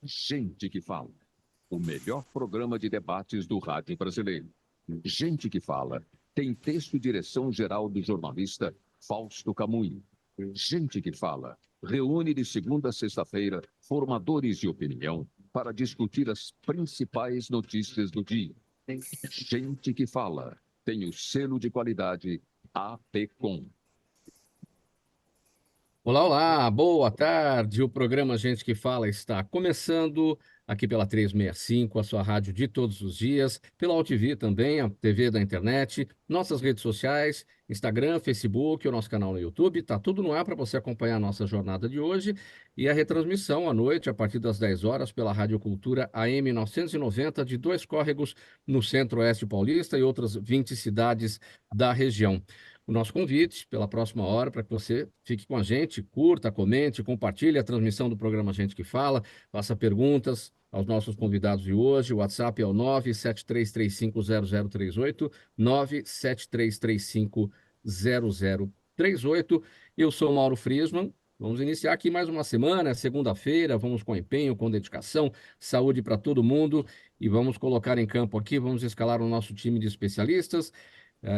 Gente que Fala, o melhor programa de debates do rádio brasileiro. Gente que Fala tem texto e direção geral do jornalista Fausto Camunho. Gente que Fala reúne de segunda a sexta-feira formadores de opinião para discutir as principais notícias do dia. Gente que Fala tem o selo de qualidade APCOM. Olá, olá, boa tarde. O programa Gente que Fala está começando aqui pela 365, a sua rádio de todos os dias, pela UTV também, a TV da internet, nossas redes sociais, Instagram, Facebook, o nosso canal no YouTube. Tá tudo no ar para você acompanhar a nossa jornada de hoje e a retransmissão à noite, a partir das 10 horas, pela Rádio Cultura AM 990 de Dois Córregos, no Centro-Oeste Paulista e outras 20 cidades da região. O nosso convite pela próxima hora para que você fique com a gente, curta, comente, compartilhe a transmissão do programa Gente que Fala, faça perguntas aos nossos convidados de hoje. O WhatsApp é o 973350038, 973350038. Eu sou Mauro Friesman. Vamos iniciar aqui mais uma semana, é segunda-feira, vamos com empenho, com dedicação, saúde para todo mundo e vamos colocar em campo aqui, vamos escalar o nosso time de especialistas,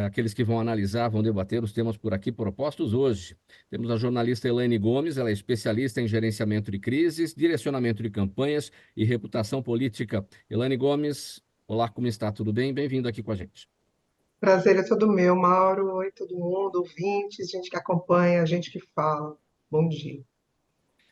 aqueles que vão analisar, vão debater os temas por aqui propostos hoje. Temos a jornalista Elaine Gomes, ela é especialista em gerenciamento de crises, direcionamento de campanhas e reputação política. Elaine Gomes, olá, como está? Tudo bem? Bem-vindo aqui com a gente. Prazer é todo meu, Mauro. Oi, todo mundo, ouvintes, gente que acompanha, gente que fala. Bom dia.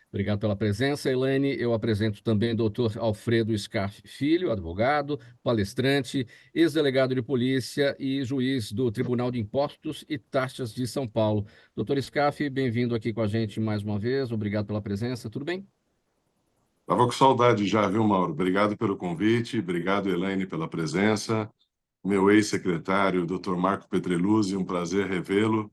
Obrigado pela presença, Elaine. Eu apresento também o doutor Alfredo Scarf Filho, advogado, palestrante, ex-delegado de polícia e juiz do Tribunal de Impostos e Taxas de São Paulo. Doutor Scarf, bem-vindo aqui com a gente mais uma vez. Obrigado pela presença. Tudo bem? Estava com saudade já, viu, Mauro? Obrigado pelo convite, obrigado, Elaine, pela presença. Meu ex-secretário, Dr. Marco Petreluzzi, um prazer revê-lo.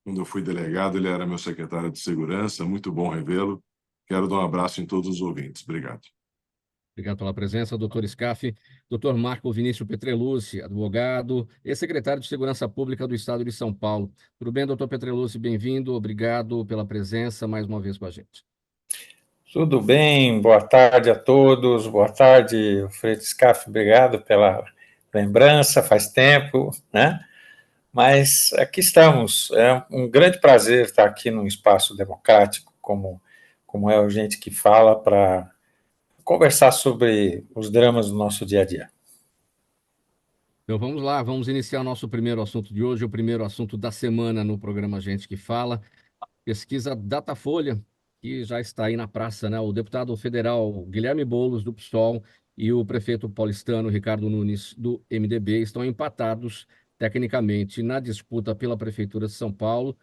Quando eu fui delegado, ele era meu secretário de segurança, muito bom revê-lo. Quero dar um abraço em todos os ouvintes. Obrigado. Obrigado pela presença, doutor Scaff. Doutor Marco Vinícius Petreluzzi, advogado e secretário de Segurança Pública do Estado de São Paulo. Tudo bem, doutor Petreluzzi? Bem-vindo. Obrigado pela presença mais uma vez com a gente. Tudo bem, boa tarde a todos, boa tarde, Alfredo Scaff, obrigado pela lembrança, faz tempo, né? Mas aqui estamos, é um grande prazer estar aqui num espaço democrático, como é o Gente que Fala, para conversar sobre os dramas do nosso dia a dia. Então vamos lá, vamos iniciar nosso primeiro assunto de hoje, o primeiro assunto da semana no programa Gente que Fala, pesquisa Datafolha, que já está aí na praça, né? O deputado federal Guilherme Boulos, do PSOL, e o prefeito paulistano Ricardo Nunes, do MDB, estão empatados tecnicamente na disputa pela Prefeitura de São Paulo,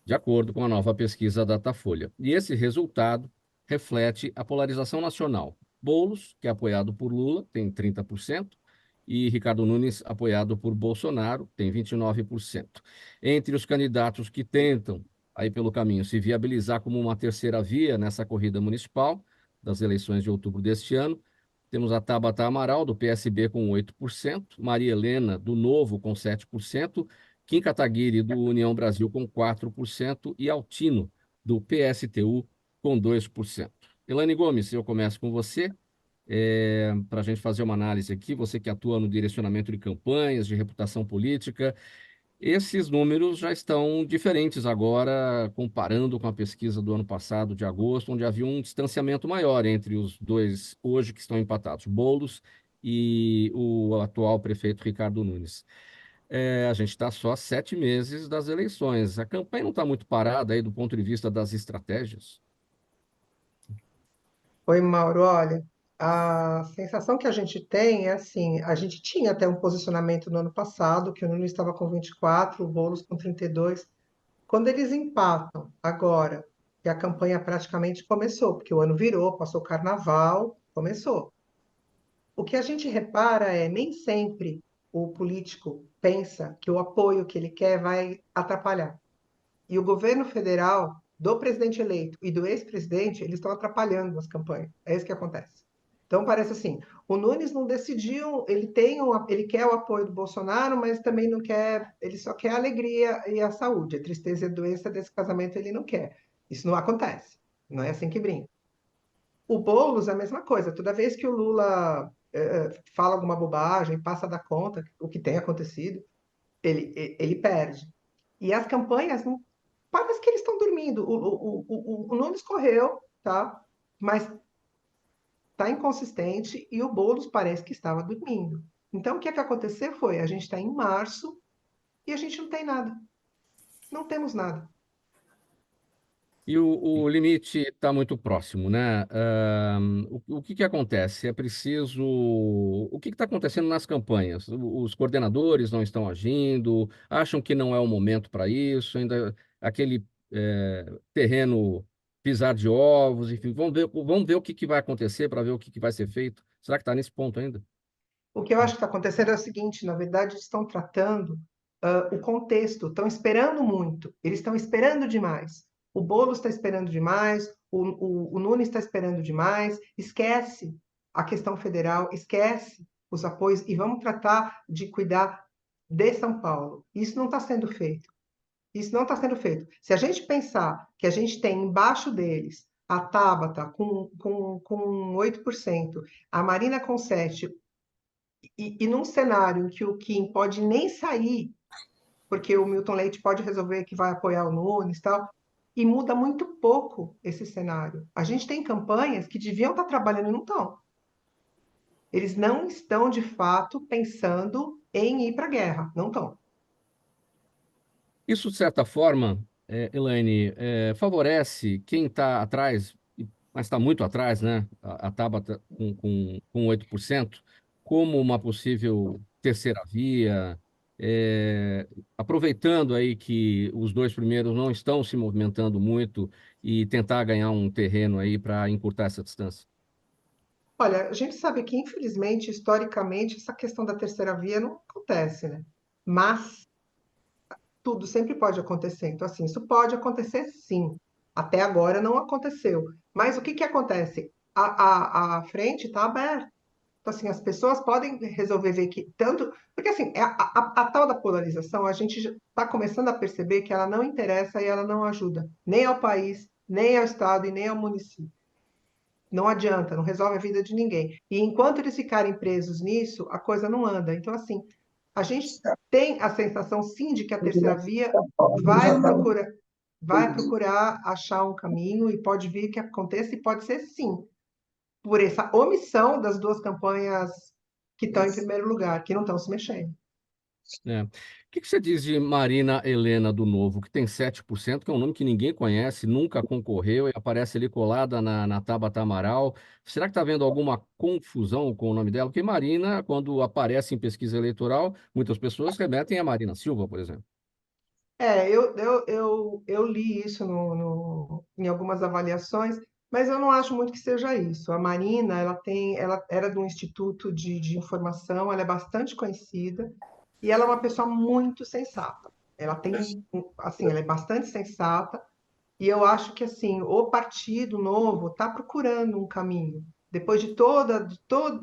de acordo com a nova pesquisa Datafolha. E esse resultado reflete a polarização nacional. Boulos, que é apoiado por Lula, tem 30%, e Ricardo Nunes, apoiado por Bolsonaro, tem 29%. Entre os candidatos que tentam, aí pelo caminho, se viabilizar como uma terceira via nessa corrida municipal das eleições de outubro deste ano, temos a Tabata Amaral, do PSB, com 8%, Maria Helena, do Novo, com 7%, Kim Kataguiri, do União Brasil, com 4%, e Altino, do PSTU, com 2%. Elaine Gomes, eu começo com você, para a gente fazer uma análise aqui, você que atua no direcionamento de campanhas, de reputação política, esses números já estão diferentes agora, comparando com a pesquisa do ano passado, de agosto, onde havia um distanciamento maior entre os dois, hoje que estão empatados, Boulos e o atual prefeito Ricardo Nunes. A gente está só há 7 meses das eleições. A campanha não está muito parada aí do ponto de vista das estratégias? Oi, Mauro. Olha, a sensação que a gente tem é assim, a gente tinha até um posicionamento no ano passado, que o Nunes estava com 24, o Boulos com 32. Quando eles empatam agora, que a campanha praticamente começou, porque o ano virou, passou o carnaval, começou. O que a gente repara é, nem sempre o político pensa que o apoio que ele quer vai atrapalhar. E o governo federal, do presidente eleito e do ex-presidente, eles estão atrapalhando as campanhas. É isso que acontece. Então parece assim, o Nunes não decidiu, ele quer o apoio do Bolsonaro, mas também não quer, ele só quer a alegria e a saúde. A tristeza e a doença desse casamento ele não quer. Isso não acontece. Não é assim que brinca. O Boulos é a mesma coisa. Toda vez que o Lula fala alguma bobagem, passa da conta, o que tem acontecido, ele perde. E as campanhas, parece que eles estão dormindo. O Nunes correu, tá? Mas está inconsistente e o Boulos parece que estava dormindo. Então, o que é que aconteceu foi, a gente está em março e a gente não tem nada. Não temos nada. E o limite está muito próximo, né? O que que acontece? É preciso. O que está acontecendo nas campanhas? Os coordenadores não estão agindo, acham que não é o momento para isso, ainda aquele terreno pisar de ovos, enfim, vamos ver o que que vai acontecer para ver o que que vai ser feito. Será que está nesse ponto ainda? O que eu acho que está acontecendo é o seguinte, na verdade, estão tratando o contexto, estão esperando muito, eles estão esperando demais. O Boulos está esperando demais, o Nunes está esperando demais, esquece a questão federal, esquece os apoios e vamos tratar de cuidar de São Paulo. Isso não está sendo feito. Isso não está sendo feito. Se a gente pensar que a gente tem embaixo deles a Tabata com 8%, a Marina com 7%, e num cenário em que o Kim pode nem sair, porque o Milton Leite pode resolver que vai apoiar o Nunes e tal, e muda muito pouco esse cenário. A gente tem campanhas que deviam estar trabalhando e não estão. Eles não estão, de fato, pensando em ir para a guerra. Não estão. Isso, de certa forma, Elaine, favorece quem está atrás, mas está muito atrás, né? A Tabata com 8%, como uma possível terceira via, aproveitando aí que os dois primeiros não estão se movimentando muito e tentar ganhar um terreno aí para encurtar essa distância. Olha, a gente sabe que, infelizmente, historicamente, essa questão da terceira via não acontece, né? Mas tudo sempre pode acontecer. Então, assim, isso pode acontecer sim. Até agora não aconteceu. Mas o que que acontece? A frente está aberta. Então, assim, as pessoas podem resolver ver que tanto. Porque, assim, a tal da polarização, a gente já está começando a perceber que ela não interessa e ela não ajuda nem ao país, nem ao Estado e nem ao município. Não adianta, não resolve a vida de ninguém. E enquanto eles ficarem presos nisso, a coisa não anda. Então, assim, a gente tem a sensação, sim, de que a terceira via vai procurar, vai procurar achar um caminho e pode vir que aconteça, e pode ser, sim, por essa omissão das duas campanhas que estão em primeiro lugar, que não estão se mexendo. O que você diz de Marina Helena do Novo, que tem 7%, que é um nome que ninguém conhece, nunca concorreu e aparece ali colada na Tabata Amaral. Será que está havendo alguma confusão com o nome dela? Porque Marina, quando aparece em pesquisa eleitoral, muitas pessoas remetem a Marina Silva, por exemplo. Eu li isso em algumas avaliações, mas eu não acho muito que seja isso. A Marina, ela era do Instituto de Informação, ela é bastante conhecida e ela é uma pessoa muito sensata. Ela tem, assim, ela é bastante sensata e eu acho que, assim, o Partido Novo está procurando um caminho. Depois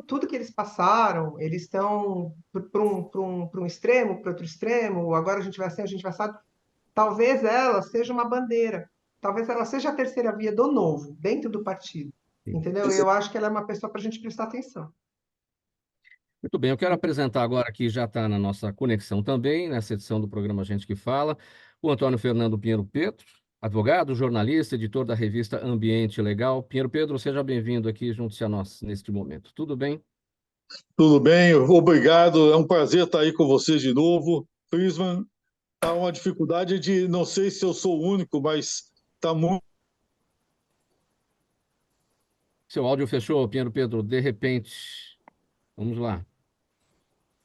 tudo que eles passaram, eles estão para um extremo, para outro extremo, agora a gente vai assim, a gente vai assado. Talvez ela seja uma bandeira, talvez ela seja a terceira via do novo, dentro do partido. Sim. Entendeu? Eu acho que ela é uma pessoa para a gente prestar atenção. Muito bem, eu quero apresentar agora que já está na nossa conexão também, nessa edição do programa Gente que Fala, o Antônio Fernando Pinheiro Pedro, advogado, jornalista, editor da revista Ambiente Legal. Pinheiro Pedro, seja bem-vindo aqui junto-se a nós neste momento. Tudo bem? Tudo bem, obrigado. É um prazer estar aí com vocês de novo. Prisman, tá uma dificuldade de, não sei se eu sou o único, mas está muito. Seu áudio fechou, Pinheiro Pedro, de repente. Vamos lá.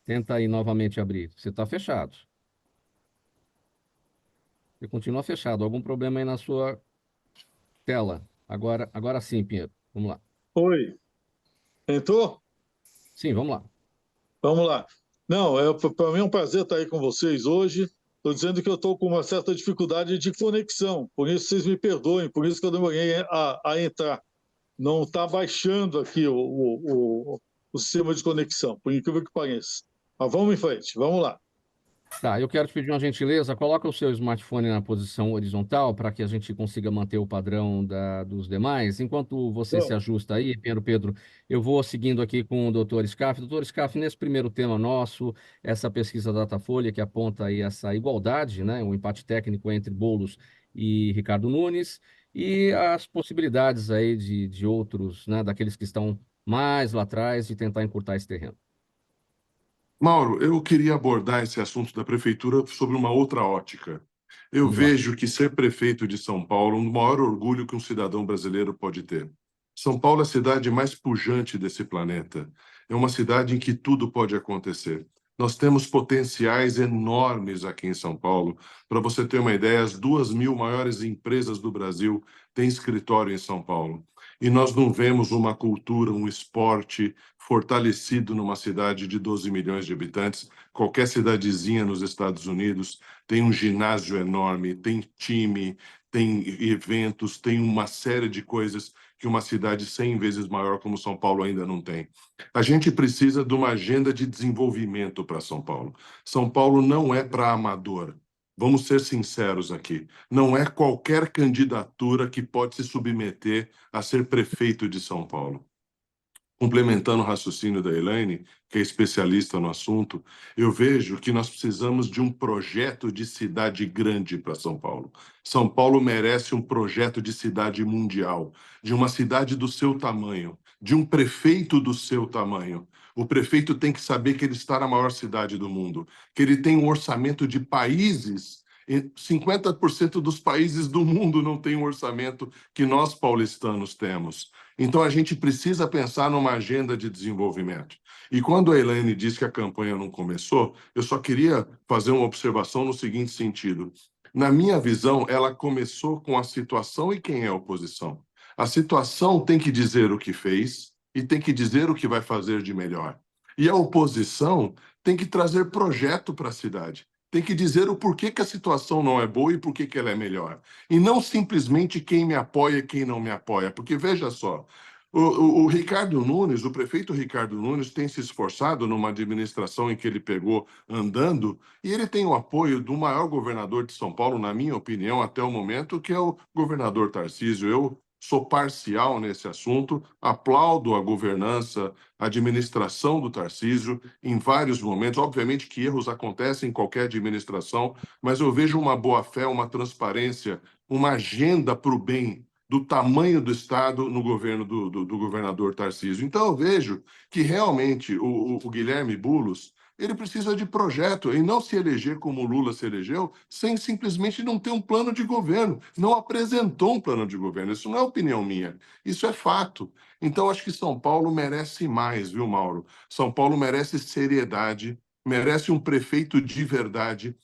Tenta aí novamente abrir. Você está fechado. Você continua fechado. Algum problema aí na sua tela? Agora sim, Pinheiro. Vamos lá. Oi, entrou? Sim, vamos lá. Vamos lá. Não, para mim é um prazer estar aí com vocês hoje. Estou dizendo que eu estou com uma certa dificuldade de conexão, por isso vocês me perdoem, por isso que eu demorei a entrar. Não está baixando aqui o sistema de conexão, por incrível que pareça. Mas vamos em frente, vamos lá. Tá, eu quero te pedir uma gentileza, coloca o seu smartphone na posição horizontal para que a gente consiga manter o padrão dos demais. Enquanto você se Então, ajusta aí, Pedro, eu vou seguindo aqui com o Dr. Scaff. Dr. Scaff, nesse primeiro tema nosso, essa pesquisa Datafolha que aponta aí essa igualdade, né, o empate técnico entre Boulos e Ricardo Nunes, e as possibilidades aí de outros, né, daqueles que estão mais lá atrás, de tentar encurtar esse terreno. Mauro, eu queria abordar esse assunto da prefeitura sobre uma outra ótica. Eu Vamos lá. vejo que ser prefeito de São Paulo é o maior orgulho que um cidadão brasileiro pode ter. São Paulo é a cidade mais pujante desse planeta. É uma cidade em que tudo pode acontecer. Nós temos potenciais enormes aqui em São Paulo. Para você ter uma ideia, as 2.000 maiores empresas do Brasil têm escritório em São Paulo. E nós não vemos uma cultura, um esporte fortalecido numa cidade de 12 milhões de habitantes. Qualquer cidadezinha nos Estados Unidos tem um ginásio enorme, tem time, tem eventos, tem uma série de coisas que uma cidade 100 vezes maior como São Paulo ainda não tem. A gente precisa de uma agenda de desenvolvimento para São Paulo. São Paulo não é para amador. Vamos ser sinceros aqui. Não é qualquer candidatura que pode se submeter a ser prefeito de São Paulo. Complementando o raciocínio da Elaine, que é especialista no assunto, eu vejo que nós precisamos de um projeto de cidade grande para São Paulo. São Paulo merece um projeto de cidade mundial, de uma cidade do seu tamanho, de um prefeito do seu tamanho. O prefeito tem que saber que ele está na maior cidade do mundo, que ele tem um orçamento de países. 50% dos países do mundo não tem um orçamento que nós paulistanos temos. Então, a gente precisa pensar numa agenda de desenvolvimento. E quando a Elaine diz que a campanha não começou, eu só queria fazer uma observação no seguinte sentido. Na minha visão, ela começou com a situação e quem é a oposição. A situação tem que dizer o que fez e tem que dizer o que vai fazer de melhor. E a oposição tem que trazer projeto para a cidade. Tem que dizer o porquê que a situação não é boa e por que ela é melhor. E não simplesmente quem me apoia e quem não me apoia. Porque, veja só, o Ricardo Nunes, o prefeito Ricardo Nunes, tem se esforçado numa administração em que ele pegou andando, e ele tem o apoio do maior governador de São Paulo, na minha opinião, até o momento, que é o governador Tarcísio. Eu sou parcial nesse assunto, aplaudo a governança, a administração do Tarcísio em vários momentos. Obviamente que erros acontecem em qualquer administração, mas eu vejo uma boa-fé, uma transparência, uma agenda para o bem do tamanho do Estado no governo do governador Tarcísio. Então, eu vejo que realmente o Guilherme Boulos ele precisa de projeto e não se eleger como o Lula se elegeu, sem simplesmente não ter um plano de governo. Não apresentou um plano de governo. Isso não é opinião minha, isso é fato. Então, acho que São Paulo merece mais, viu, Mauro? São Paulo merece seriedade, merece um prefeito de verdade,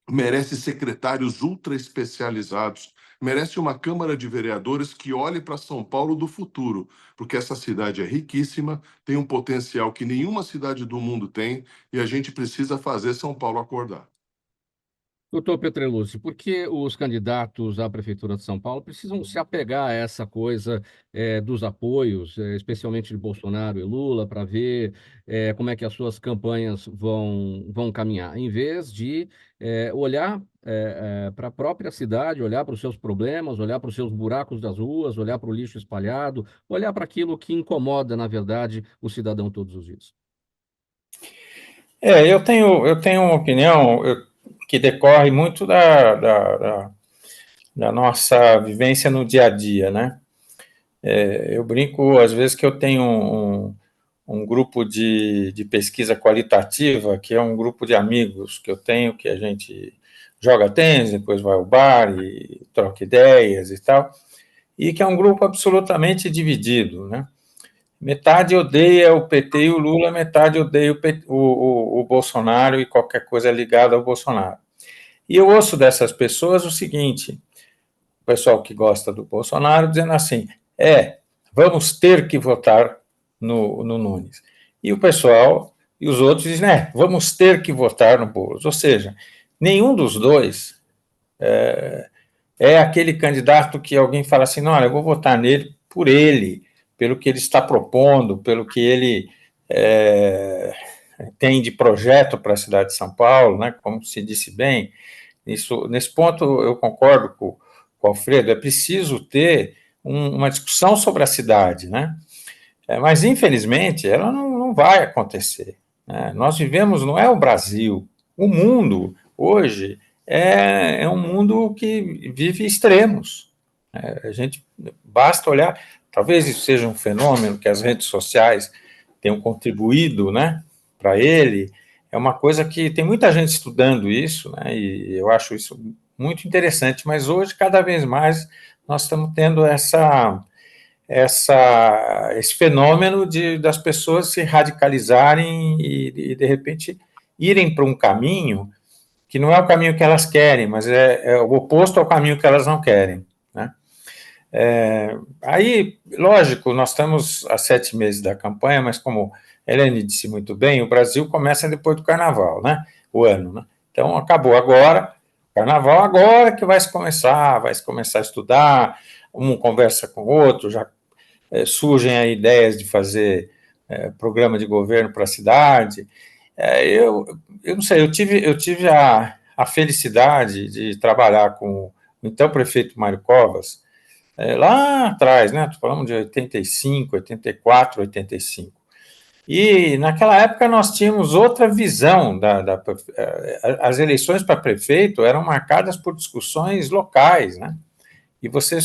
merece secretários ultra especializados, merece uma Câmara de Vereadores que olhe para São Paulo do futuro, porque essa cidade é riquíssima, tem um potencial que nenhuma cidade do mundo tem, e a gente precisa fazer São Paulo acordar. Doutor Petreluzzi, por que os candidatos à Prefeitura de São Paulo precisam se apegar a essa coisa dos apoios, especialmente de Bolsonaro e Lula, para ver como é que as suas campanhas vão caminhar, em vez de olhar para a própria cidade, olhar para os seus problemas, olhar para os seus buracos das ruas, olhar para o lixo espalhado, olhar para aquilo que incomoda, na verdade, o cidadão todos os dias? Eu tenho uma opinião que decorre muito da nossa vivência no dia a dia, né? Eu brinco, às vezes, que eu tenho um grupo de pesquisa qualitativa, que é um grupo de amigos que eu tenho, que a gente joga tênis, depois vai ao bar e troca ideias e tal, e que é um grupo absolutamente dividido, né? Metade odeia o PT e o Lula, metade odeia o Bolsonaro e qualquer coisa ligada ao Bolsonaro. E eu ouço dessas pessoas o seguinte, o pessoal que gosta do Bolsonaro dizendo assim, vamos ter que votar no Nunes. E o pessoal, e os outros dizem, vamos ter que votar no Boulos. Ou seja, nenhum dos dois é aquele candidato que alguém fala assim, não, olha, eu vou votar nele por ele, pelo que ele está propondo, pelo que ele tem de projeto para a cidade de São Paulo, né, como se disse bem, nesse ponto eu concordo com o Alfredo, é preciso ter uma discussão sobre a cidade, né? Mas, infelizmente, ela não vai acontecer, né? Nós vivemos, não é o Brasil, o mundo, hoje, é um mundo que vive extremos. A gente, basta olhar, talvez isso seja um fenômeno que as redes sociais tenham contribuído, né, para ele, é uma coisa que tem muita gente estudando isso, né, e eu acho isso muito interessante, mas hoje, cada vez mais, nós estamos tendo esse fenômeno das pessoas se radicalizarem e, de repente, irem para um caminho que não é o caminho que elas querem, mas é o oposto ao caminho que elas não querem, né? Aí, lógico, nós estamos há 7 meses da campanha, mas como a Helene disse muito bem, o Brasil começa depois do Carnaval, né? O ano, né? Então, acabou agora, Carnaval agora que vai se começar a estudar, um conversa com o outro, já surgem aí ideias de fazer programa de governo para a cidade. Eu não sei, eu tive a felicidade de trabalhar com o então prefeito Mário Covas, lá atrás, né? Estou falando de 85, 84, 85. E naquela época nós tínhamos outra visão as eleições para prefeito eram marcadas por discussões locais, né? E você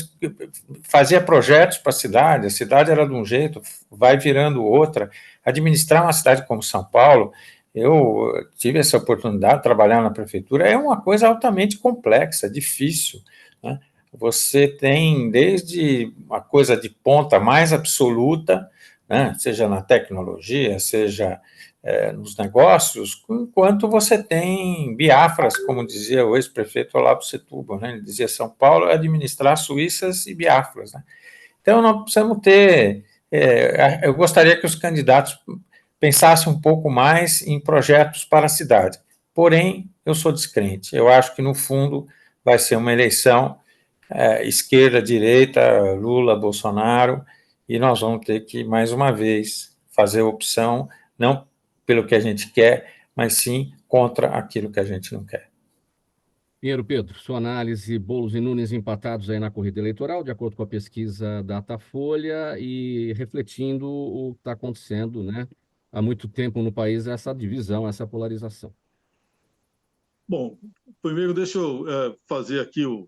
fazia projetos para a cidade era de um jeito, vai virando outra. Administrar uma cidade como São Paulo, eu tive essa oportunidade de trabalhar na prefeitura, é uma coisa altamente complexa, difícil, né? Você tem desde uma coisa de ponta mais absoluta, né, seja na tecnologia, seja nos negócios, enquanto você tem biafras, como dizia o ex-prefeito Olavo Setúbal, né, ele dizia São Paulo é administrar Suíças e biafras, né? Então, nós precisamos ter... eu gostaria que os candidatos pensassem um pouco mais em projetos para a cidade. Porém, eu sou descrente. Eu acho que, no fundo, vai ser uma eleição esquerda, direita, Lula, Bolsonaro, e nós vamos ter que, mais uma vez, fazer opção, não pelo que a gente quer, mas sim contra aquilo que a gente não quer. Pinheiro Pedro, sua análise, Boulos e Nunes empatados aí na corrida eleitoral, de acordo com a pesquisa Datafolha, e refletindo o que está acontecendo, né, há muito tempo no país, essa divisão, essa polarização. Bom, primeiro deixa eu fazer aqui o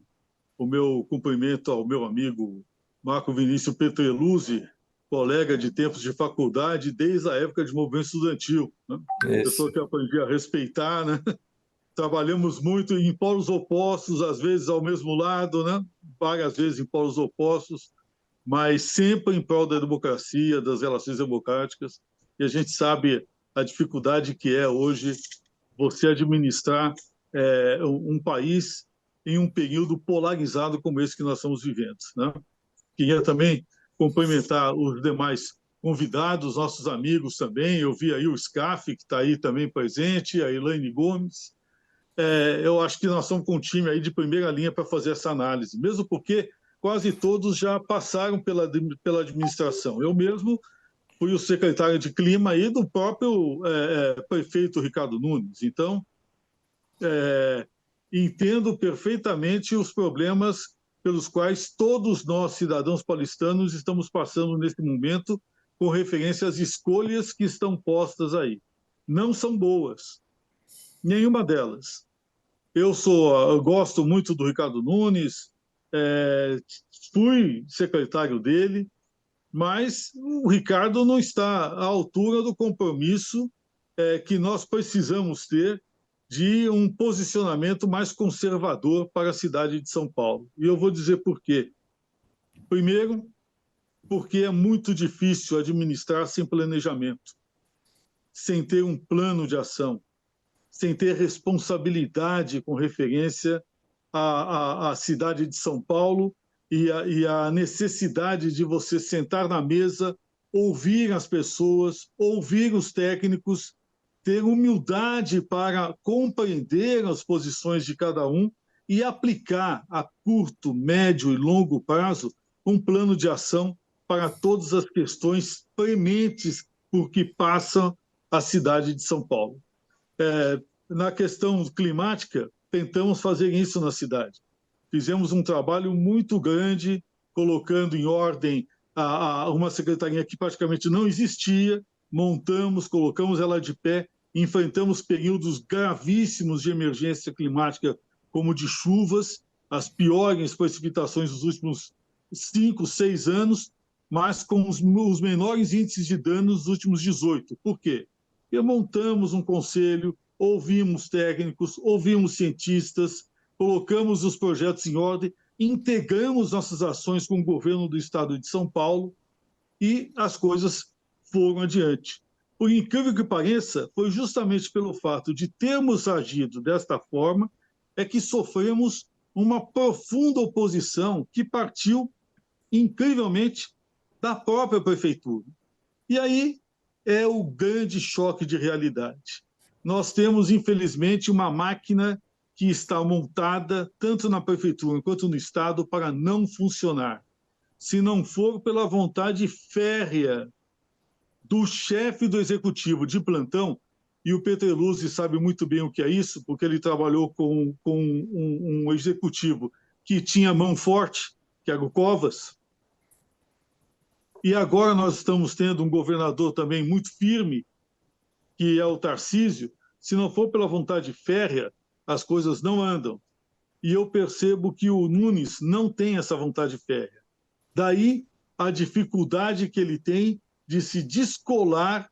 meu cumprimento ao meu amigo Marco Vinícius Petreluzzi, colega de tempos de faculdade desde a época de movimento estudantil, né? Pessoa que eu aprendi a respeitar, né? Trabalhamos muito em polos opostos, às vezes ao mesmo lado, né? Várias vezes em polos opostos, mas sempre em prol da democracia, das relações democráticas. E a gente sabe a dificuldade que é hoje você administrar um país em um período polarizado como esse que nós estamos vivendo, né? Queria também cumprimentar os demais convidados, nossos amigos também. Eu vi aí o Scaff, que está aí também presente, a Elaine Gomes. Eu acho que nós estamos com um time aí de primeira linha para fazer essa análise, mesmo porque quase todos já passaram pela administração. Eu mesmo fui o secretário de Clima aí do próprio prefeito Ricardo Nunes. Então, entendo perfeitamente os problemas pelos quais todos nós, cidadãos paulistanos, estamos passando nesse momento com referência às escolhas que estão postas aí. Não são boas, nenhuma delas. Eu gosto muito do Ricardo Nunes, fui secretário dele, mas o Ricardo não está à altura do compromisso que nós precisamos ter de um posicionamento mais conservador para a cidade de São Paulo. E eu vou dizer por quê. Primeiro, porque é muito difícil administrar sem planejamento, sem ter um plano de ação, sem ter responsabilidade com referência à cidade de São Paulo e a necessidade de você sentar na mesa, ouvir as pessoas, ouvir os técnicos, ter humildade para compreender as posições de cada um e aplicar a curto, médio e longo prazo um plano de ação para todas as questões prementes por que passa a cidade de São Paulo. Na questão climática, tentamos fazer isso na cidade. Fizemos um trabalho muito grande, colocando em ordem uma secretaria que praticamente não existia, montamos, colocamos ela de pé, enfrentamos períodos gravíssimos de emergência climática, como de chuvas, as piores precipitações dos últimos 5, 6 anos, mas com os menores índices de danos dos últimos 18. Por quê? Porque montamos um conselho, ouvimos técnicos, ouvimos cientistas, colocamos os projetos em ordem, integramos nossas ações com o governo do estado de São Paulo e as coisas foram adiante. Por incrível que pareça, foi justamente pelo fato de termos agido desta forma é que sofremos uma profunda oposição que partiu, incrivelmente, da própria prefeitura. E aí é o grande choque de realidade. Nós temos, infelizmente, uma máquina que está montada, tanto na prefeitura quanto no estado, para não funcionar. Se não for pela vontade férrea do chefe do executivo de plantão, e o Petreluzzi sabe muito bem o que é isso, porque ele trabalhou com um executivo que tinha mão forte, que era o Covas, e agora nós estamos tendo um governador também muito firme, que é o Tarcísio. Se não for pela vontade férrea, as coisas não andam. E eu percebo que o Nunes não tem essa vontade férrea. Daí a dificuldade que ele tem de se descolar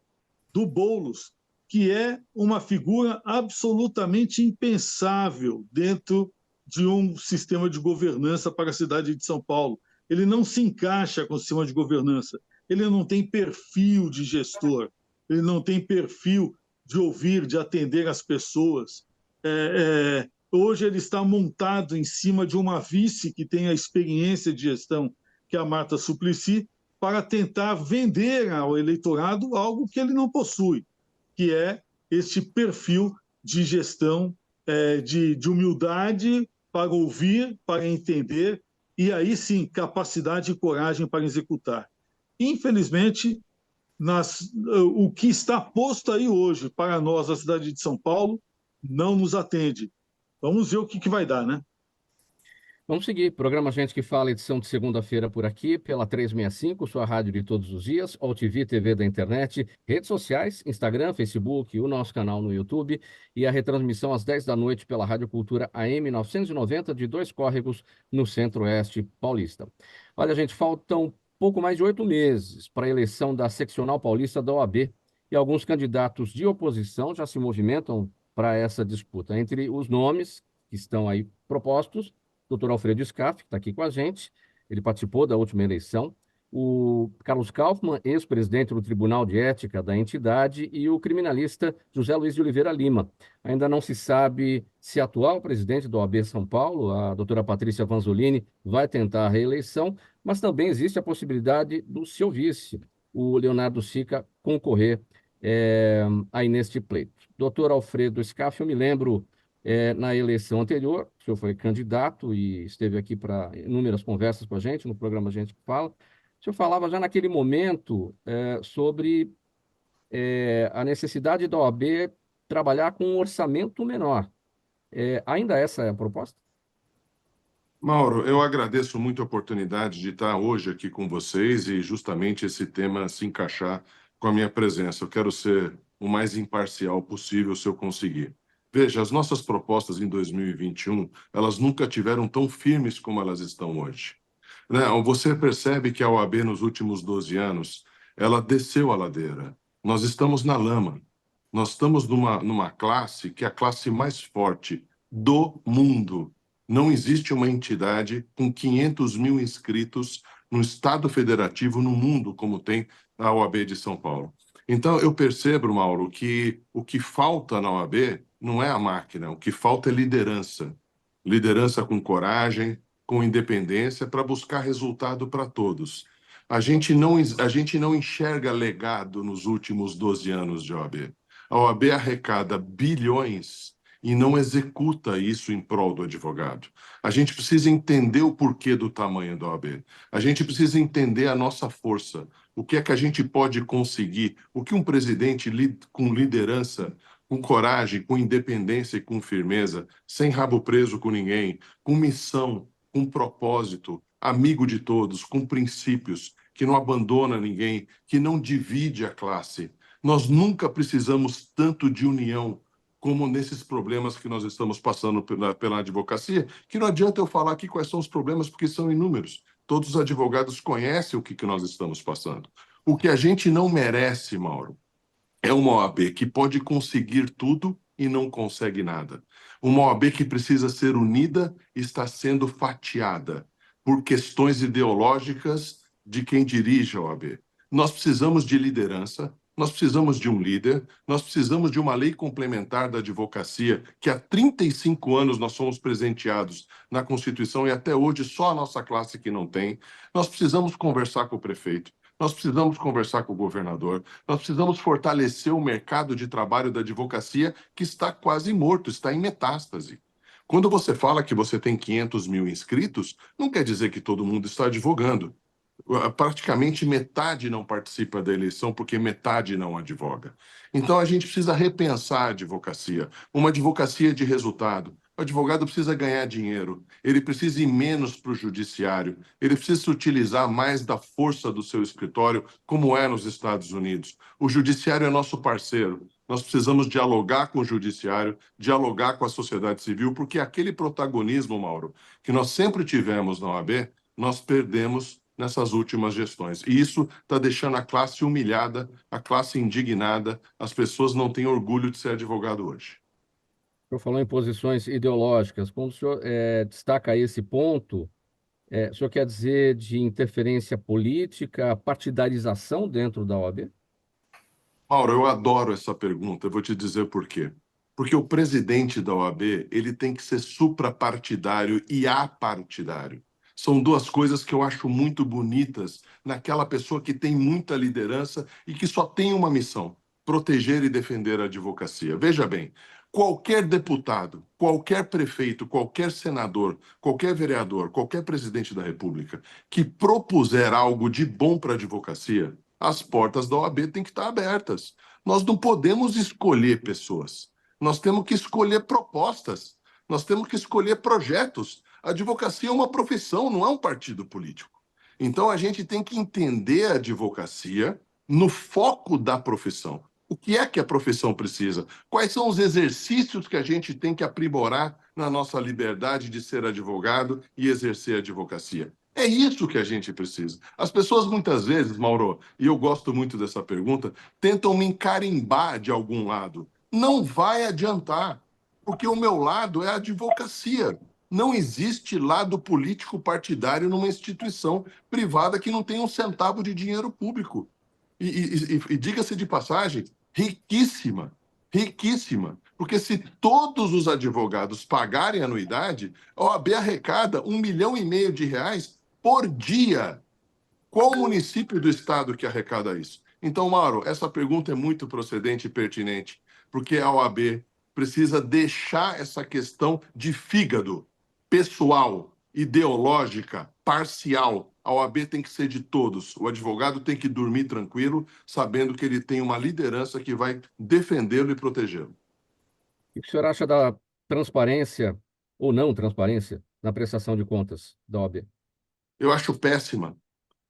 do Boulos, que é uma figura absolutamente impensável dentro de um sistema de governança para a cidade de São Paulo. Ele não se encaixa com o sistema de governança. Ele não tem perfil de gestor. Ele não tem perfil de ouvir, de atender as pessoas. Hoje ele está montado em cima de uma vice que tem a experiência de gestão, que é a Marta Suplicy, para tentar vender ao eleitorado algo que ele não possui, que é este perfil de gestão, de humildade para ouvir, para entender, e aí sim, capacidade e coragem para executar. Infelizmente, o que está posto aí hoje para nós, a cidade de São Paulo, não nos atende. Vamos ver o que vai dar, né? Vamos seguir. Programa Gente que Fala, edição de segunda-feira por aqui, pela 365, sua rádio de todos os dias, OTV TV da internet, redes sociais, Instagram, Facebook, o nosso canal no YouTube e a retransmissão às 10 da noite pela Rádio Cultura AM 990 de Dois Córregos, no Centro-Oeste paulista. Olha, gente, faltam pouco mais de 8 meses para a eleição da seccional paulista da OAB e alguns candidatos de oposição já se movimentam para essa disputa. Entre os nomes que estão aí propostos, Dr. Alfredo Scaff, que está aqui com a gente, ele participou da última eleição, o Carlos Kaufmann, ex-presidente do Tribunal de Ética da entidade, e o criminalista José Luiz de Oliveira Lima. Ainda não se sabe se a atual presidente da OAB São Paulo, a doutora Patrícia Vanzolini, vai tentar a reeleição, mas também existe a possibilidade do seu vice, o Leonardo Sica, concorrer aí neste pleito. Doutor Alfredo Scaff, eu me lembro... na eleição anterior, o senhor foi candidato e esteve aqui para inúmeras conversas com a gente, no programa Gente que Fala. O senhor falava já naquele momento sobre a necessidade da OAB trabalhar com um orçamento menor. Ainda essa é a proposta? Mauro, eu agradeço muito a oportunidade de estar hoje aqui com vocês e justamente esse tema se encaixar com a minha presença. Eu quero ser o mais imparcial possível, se eu conseguir. Veja, as nossas propostas em 2021, elas nunca tiveram tão firmes como elas estão hoje. Você percebe que a OAB, nos últimos 12 anos, ela desceu a ladeira. Nós estamos na lama. Nós estamos numa classe que é a classe mais forte do mundo. Não existe uma entidade com 500 mil inscritos no Estado Federativo, no mundo, como tem a OAB de São Paulo. Então, eu percebo, Mauro, que o que falta na OAB não é a máquina, o que falta é liderança. Liderança com coragem, com independência, para buscar resultado para todos. A gente não enxerga legado nos últimos 12 anos de OAB. A OAB arrecada bilhões e não executa isso em prol do advogado. A gente precisa entender o porquê do tamanho da OAB. A gente precisa entender a nossa força. O que é que a gente pode conseguir? O que um presidente com liderança, com coragem, com independência e com firmeza, sem rabo preso com ninguém, com missão, com propósito, amigo de todos, com princípios, que não abandona ninguém, que não divide a classe. Nós nunca precisamos tanto de união como nesses problemas que nós estamos passando pela advocacia, que não adianta eu falar aqui quais são os problemas, porque são inúmeros. Todos os advogados conhecem o que nós estamos passando. O que a gente não merece, Mauro, é uma OAB que pode conseguir tudo e não consegue nada. Uma OAB que precisa ser unida está sendo fatiada por questões ideológicas de quem dirige a OAB. Nós precisamos de liderança, nós precisamos de um líder, nós precisamos de uma lei complementar da advocacia, que há 35 anos nós somos presenteados na Constituição e até hoje só a nossa classe que não tem. Nós precisamos conversar com o prefeito, nós precisamos conversar com o governador, nós precisamos fortalecer o mercado de trabalho da advocacia, que está quase morto, está em metástase. Quando você fala que você tem 500 mil inscritos, não quer dizer que todo mundo está advogando. Praticamente metade não participa da eleição porque metade não advoga. Então a gente precisa repensar a advocacia, uma advocacia de resultado. O advogado precisa ganhar dinheiro, ele precisa ir menos para o judiciário, ele precisa se utilizar mais da força do seu escritório, como é nos Estados Unidos. O judiciário é nosso parceiro. Nós precisamos dialogar com o judiciário, dialogar com a sociedade civil, porque aquele protagonismo, Mauro, que nós sempre tivemos na OAB, nós perdemos nessas últimas gestões. E isso está deixando a classe humilhada, a classe indignada, as pessoas não têm orgulho de ser advogado hoje. O senhor falou em posições ideológicas. Quando o senhor destaca esse ponto, o senhor quer dizer de interferência política, partidarização dentro da OAB? Mauro, eu adoro essa pergunta, eu vou te dizer por quê. Porque o presidente da OAB, ele tem que ser suprapartidário e apartidário. São duas coisas que eu acho muito bonitas naquela pessoa que tem muita liderança e que só tem uma missão: proteger e defender a advocacia. Veja bem, qualquer deputado, qualquer prefeito, qualquer senador, qualquer vereador, qualquer presidente da República que propuser algo de bom para a advocacia, as portas da OAB têm que estar abertas. Nós não podemos escolher pessoas, nós temos que escolher propostas, nós temos que escolher projetos. A advocacia é uma profissão, não é um partido político. Então, a gente tem que entender a advocacia no foco da profissão. O que é que a profissão precisa? Quais são os exercícios que a gente tem que aprimorar na nossa liberdade de ser advogado e exercer a advocacia? É isso que a gente precisa. As pessoas muitas vezes, Mauro, e eu gosto muito dessa pergunta, tentam me encarimbar de algum lado. Não vai adiantar, porque o meu lado é a advocacia. Não existe lado político partidário numa instituição privada que não tem um centavo de dinheiro público. E diga-se de passagem, riquíssima, riquíssima. Porque se todos os advogados pagarem anuidade, a OAB arrecada R$1,5 milhão por dia. Qual município do estado que arrecada isso? Então, Mauro, essa pergunta é muito procedente e pertinente, porque a OAB precisa deixar essa questão de fígado pessoal, ideológica, parcial. A OAB tem que ser de todos. O advogado tem que dormir tranquilo, sabendo que ele tem uma liderança que vai defendê-lo e protegê-lo. O que o senhor acha da transparência ou não transparência na prestação de contas da OAB? Eu acho péssima.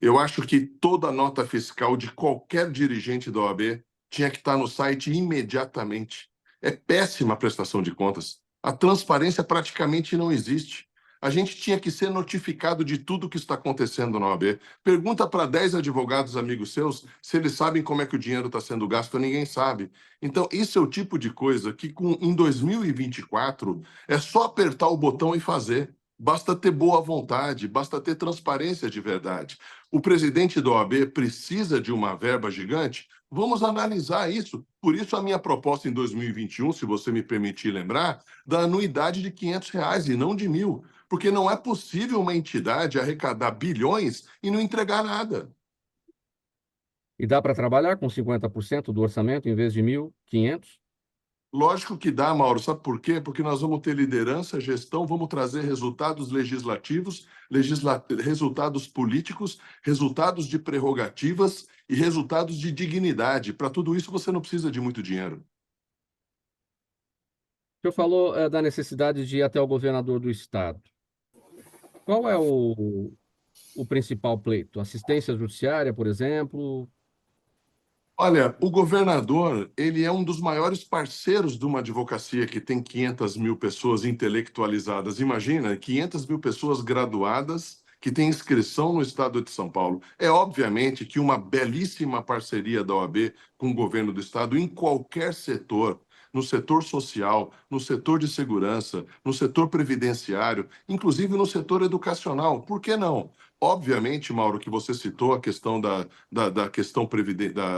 Eu acho que toda nota fiscal de qualquer dirigente da OAB tinha que estar no site imediatamente. É péssima a prestação de contas. A transparência praticamente não existe. A gente tinha que ser notificado de tudo que está acontecendo na OAB. Pergunta para 10 advogados amigos seus se eles sabem como é que o dinheiro está sendo gasto, ninguém sabe. Então, isso é o tipo de coisa que em 2024 é só apertar o botão e fazer. Basta ter boa vontade, basta ter transparência de verdade. O presidente da OAB precisa de uma verba gigante? Vamos analisar isso. Por isso, a minha proposta em 2021, se você me permitir lembrar, da anuidade de R$500 e não de 1.000. Porque não é possível uma entidade arrecadar bilhões e não entregar nada. E dá para trabalhar com 50% do orçamento em vez de 1.500? Lógico que dá, Mauro. Sabe por quê? Porque nós vamos ter liderança, gestão, vamos trazer resultados legislativos, resultados políticos, resultados de prerrogativas e resultados de dignidade. Para tudo isso, você não precisa de muito dinheiro. O senhor falou da necessidade de ir até o governador do estado. Qual é o principal pleito? Assistência judiciária, por exemplo? Olha, o governador, ele é um dos maiores parceiros de uma advocacia que tem 500 mil pessoas intelectualizadas. Imagina, 500 mil pessoas graduadas que têm inscrição no estado de São Paulo. É obviamente que uma belíssima parceria da OAB com o governo do estado em qualquer setor, no setor social, no setor de segurança, no setor previdenciário, inclusive no setor educacional. Por que não? Obviamente, Mauro, que você citou a questão da questão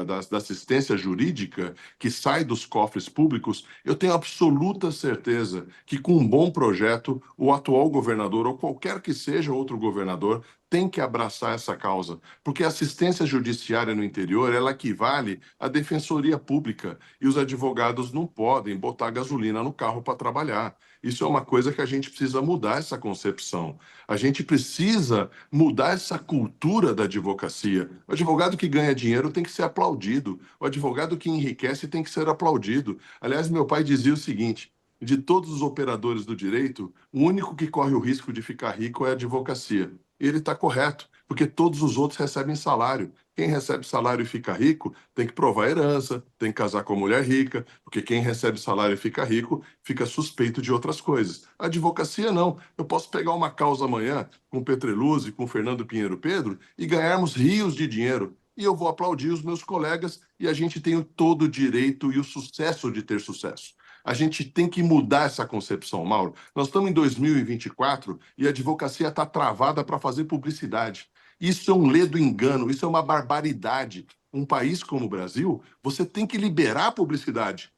da assistência jurídica que sai dos cofres públicos, eu tenho absoluta certeza que com um bom projeto, o atual governador, ou qualquer que seja outro governador, tem que abraçar essa causa, porque a assistência judiciária no interior, ela equivale à defensoria pública, e os advogados não podem botar gasolina no carro para trabalhar. Isso é uma coisa que a gente precisa mudar essa concepção. A gente precisa mudar essa cultura da advocacia. O advogado que ganha dinheiro tem que ser aplaudido. O advogado que enriquece tem que ser aplaudido. Aliás, meu pai dizia o seguinte: de todos os operadores do direito, o único que corre o risco de ficar rico é a advocacia. Ele está correto, porque todos os outros recebem salário. Quem recebe salário e fica rico tem que provar herança, tem que casar com a mulher rica, porque quem recebe salário e fica rico fica suspeito de outras coisas. A advocacia não. Eu posso pegar uma causa amanhã com o Petreluzzi, com o Fernando Pinheiro Pedro e ganharmos rios de dinheiro. E eu vou aplaudir os meus colegas e a gente tem todo o direito e o sucesso de ter sucesso. A gente tem que mudar essa concepção, Mauro. Nós estamos em 2024 e a advocacia está travada para fazer publicidade. Isso é um ledo engano, isso é uma barbaridade. Um país como o Brasil, você tem que liberar a publicidade,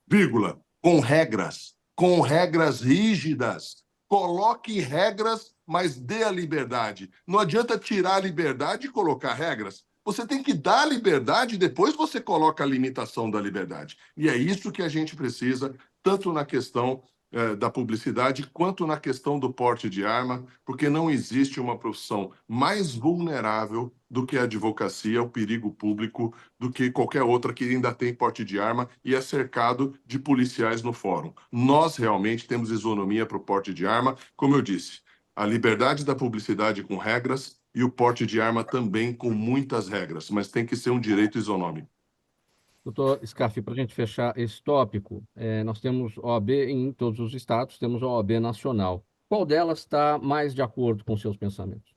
vírgula, com regras rígidas. Coloque regras, mas dê a liberdade. Não adianta tirar a liberdade e colocar regras. Você tem que dar a liberdade e depois você coloca a limitação da liberdade. E é isso que a gente precisa, tanto na questão da publicidade quanto na questão do porte de arma, porque não existe uma profissão mais vulnerável do que a advocacia, o perigo público, do que qualquer outra que ainda tem porte de arma e é cercado de policiais no fórum. Nós realmente temos isonomia para o porte de arma, como eu disse, a liberdade da publicidade com regras e o porte de arma também com muitas regras, mas tem que ser um direito isonômico. Doutor Scarfi, para a gente fechar esse tópico, nós temos OAB em todos os estados, temos a OAB nacional. Qual delas está mais de acordo com seus pensamentos?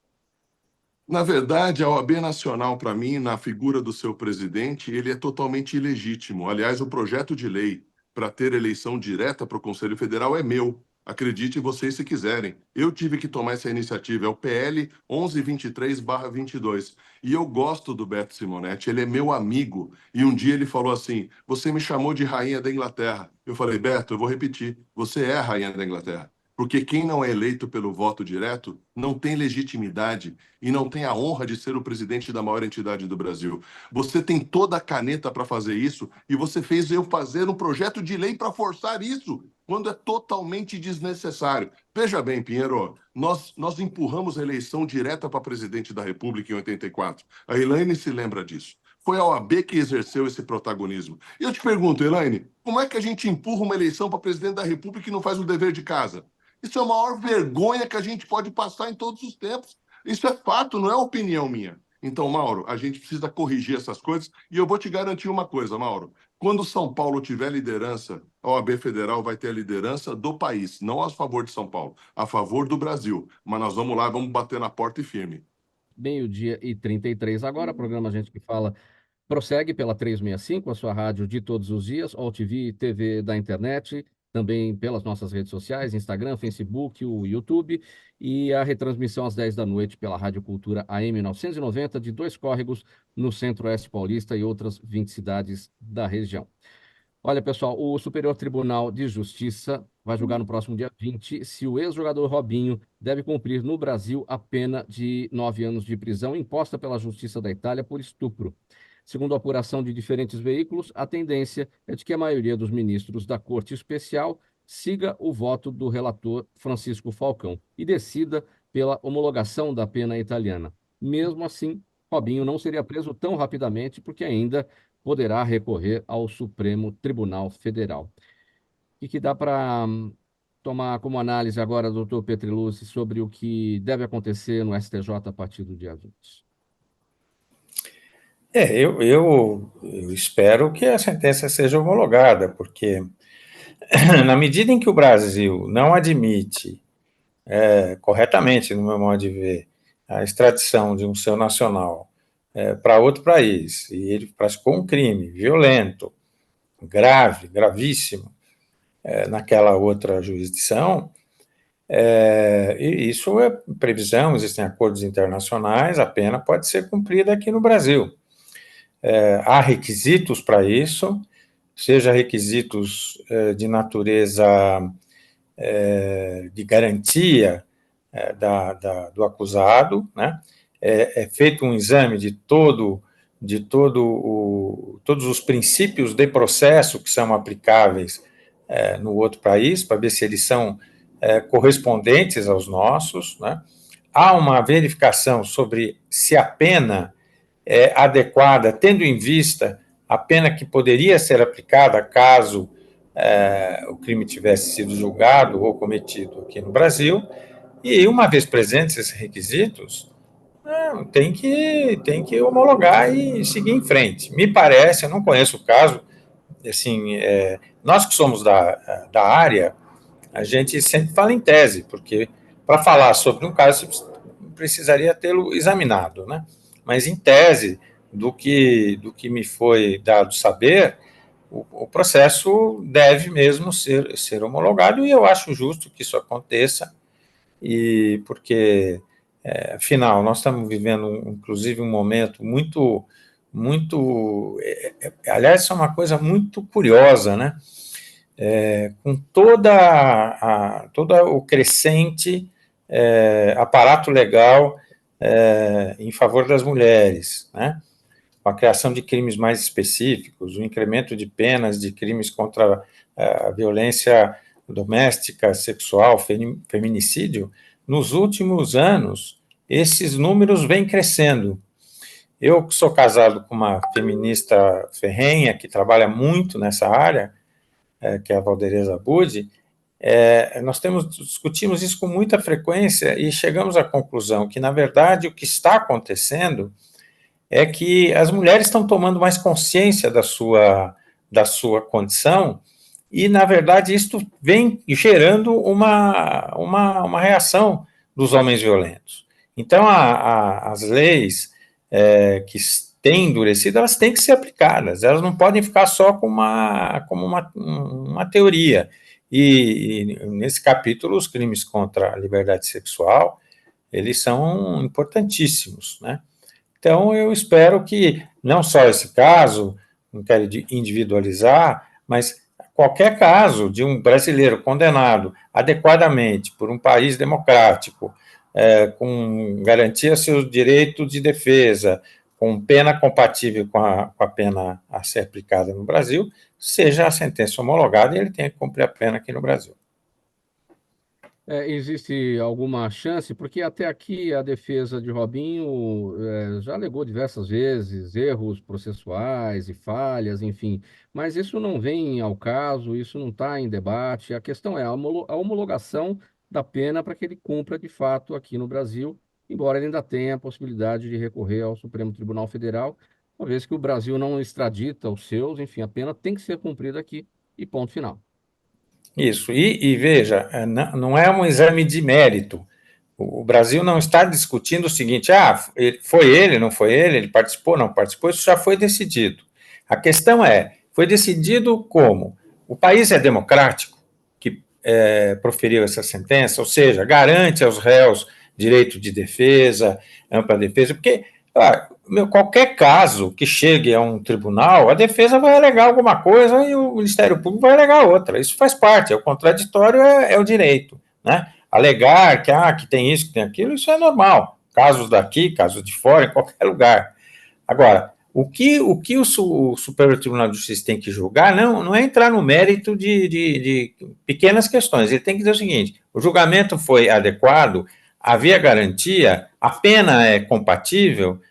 Na verdade, a OAB Nacional, para mim, na figura do seu presidente, ele é totalmente ilegítimo. Aliás, o projeto de lei para ter eleição direta para o Conselho Federal é meu. Acredite vocês se quiserem. Eu tive que tomar essa iniciativa. É o PL 1123/22. E eu gosto do Beto Simonetti, ele é meu amigo. E um dia ele falou assim: você me chamou de rainha da Inglaterra. Eu falei: Beto, eu vou repetir, você é a rainha da Inglaterra. Porque quem não é eleito pelo voto direto não tem legitimidade e não tem a honra de ser o presidente da maior entidade do Brasil. Você tem toda a caneta para fazer isso e você fez eu fazer um projeto de lei para forçar isso, quando é totalmente desnecessário. Veja bem, Pinheiro, nós empurramos a eleição direta para presidente da República em 84. A Elaine se lembra disso. Foi a OAB que exerceu esse protagonismo. E eu te pergunto, Elaine, como é que a gente empurra uma eleição para presidente da República e não faz o dever de casa? Isso é a maior vergonha que a gente pode passar em todos os tempos. Isso é fato, não é opinião minha. Então, Mauro, a gente precisa corrigir essas coisas. E eu vou te garantir uma coisa, Mauro. Quando São Paulo tiver liderança, a OAB Federal vai ter a liderança do país, não a favor de São Paulo, a favor do Brasil. Mas nós vamos lá, vamos bater na porta e firme. 12h33 agora, programa Gente que Fala prossegue pela 365, a sua rádio de todos os dias, All TV, TV da internet, também pelas nossas redes sociais, Instagram, Facebook, o YouTube, e a retransmissão às 10 da noite pela Rádio Cultura AM 990, de Dois Córregos, no Centro-Oeste Paulista e outras 20 cidades da região. Olha, pessoal, o Superior Tribunal de Justiça vai julgar no próximo dia 20 se o ex-jogador Robinho deve cumprir no Brasil a pena de 9 anos de prisão imposta pela Justiça da Itália por estupro. Segundo a apuração de diferentes veículos, a tendência é de que a maioria dos ministros da Corte Especial siga o voto do relator Francisco Falcão e decida pela homologação da pena italiana. Mesmo assim, Robinho não seria preso tão rapidamente, porque ainda poderá recorrer ao Supremo Tribunal Federal. O que dá para tomar como análise agora, doutor Petreluzzi, sobre o que deve acontecer no STJ a partir do dia 20? Eu espero que a sentença seja homologada, porque na medida em que o Brasil não admite corretamente, no meu modo de ver, a extradição de um seu nacional para outro país, e ele praticou um crime violento, grave, gravíssimo, naquela outra jurisdição, e isso é previsão, existem acordos internacionais, a pena pode ser cumprida aqui no Brasil. Há requisitos para isso, seja requisitos de natureza de garantia do acusado, né? É feito um exame de todos os princípios de processo que são aplicáveis no outro país, para ver se eles são correspondentes aos nossos, né? Há uma verificação sobre se a pena é adequada, tendo em vista a pena que poderia ser aplicada caso o crime tivesse sido julgado ou cometido aqui no Brasil, e uma vez presentes esses requisitos, tem que homologar e seguir em frente. Me parece, eu não conheço o caso, assim, nós que somos da área, a gente sempre fala em tese, porque para falar sobre um caso, você precisaria tê-lo examinado, né? Mas em tese, do que me foi dado saber, o processo deve mesmo ser homologado, e eu acho justo que isso aconteça, e porque, afinal, nós estamos vivendo, inclusive, um momento muito, aliás, isso é uma coisa muito curiosa, né? Com todo o crescente aparato legal em favor das mulheres, né? Com a criação de crimes mais específicos, o incremento de penas de crimes contra a violência doméstica, sexual, feminicídio, nos últimos anos, esses números vêm crescendo. Eu sou casado com uma feminista ferrenha, que trabalha muito nessa área, que é a Valdereza Budi, nós discutimos isso com muita frequência e chegamos à conclusão que, na verdade, o que está acontecendo é que as mulheres estão tomando mais consciência da sua condição e, na verdade, isso vem gerando uma reação dos homens violentos. Então, as leis que têm endurecido, elas têm que ser aplicadas, elas não podem ficar só como uma teoria. E nesse capítulo, os crimes contra a liberdade sexual, eles são importantíssimos, né? Então, eu espero que, não só esse caso, não quero individualizar, mas qualquer caso de um brasileiro condenado adequadamente por um país democrático, com garantia seus direitos de defesa, com pena compatível com a pena a ser aplicada no Brasil, seja a sentença homologada e ele tenha que cumprir a pena aqui no Brasil. Existe alguma chance, porque até aqui a defesa de Robinho já alegou diversas vezes erros processuais e falhas, enfim, mas isso não vem ao caso, isso não está em debate. A questão é a homologação da pena para que ele cumpra de fato aqui no Brasil, embora ele ainda tenha a possibilidade de recorrer ao Supremo Tribunal Federal, uma vez que o Brasil não extradita os seus, enfim, a pena tem que ser cumprida aqui e ponto final. Isso, e veja, não é um exame de mérito. O Brasil não está discutindo o seguinte, foi ele, não foi ele participou, não participou, isso já foi decidido. A questão foi decidido como? O país é democrático, que proferiu essa sentença, ou seja, garante aos réus direito de defesa, ampla defesa, porque qualquer caso que chegue a um tribunal, a defesa vai alegar alguma coisa e o Ministério Público vai alegar outra. Isso faz parte, o contraditório é o direito, né? Alegar que tem isso, que tem aquilo, isso é normal. Casos daqui, casos de fora, em qualquer lugar. Agora, O Superior Tribunal de Justiça tem que julgar não é entrar no mérito de pequenas questões. Ele tem que dizer o seguinte: o julgamento foi adequado, havia garantia, a pena é compatível,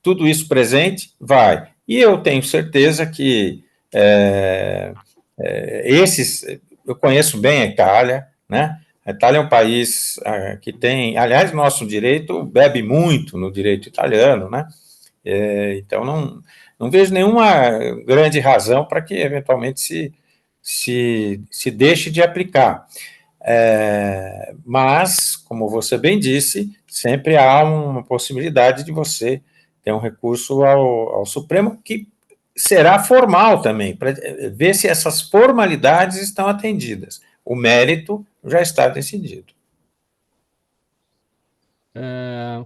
tudo isso presente, vai. E eu tenho certeza que eu conheço bem a Itália, né? A Itália é um país que tem, aliás, nosso direito bebe muito no direito italiano, né? Então, não vejo nenhuma grande razão para que, eventualmente, se deixe de aplicar. Mas, como você bem disse, sempre há uma possibilidade de você ter um recurso ao Supremo, que será formal também, para ver se essas formalidades estão atendidas. O mérito já está decidido.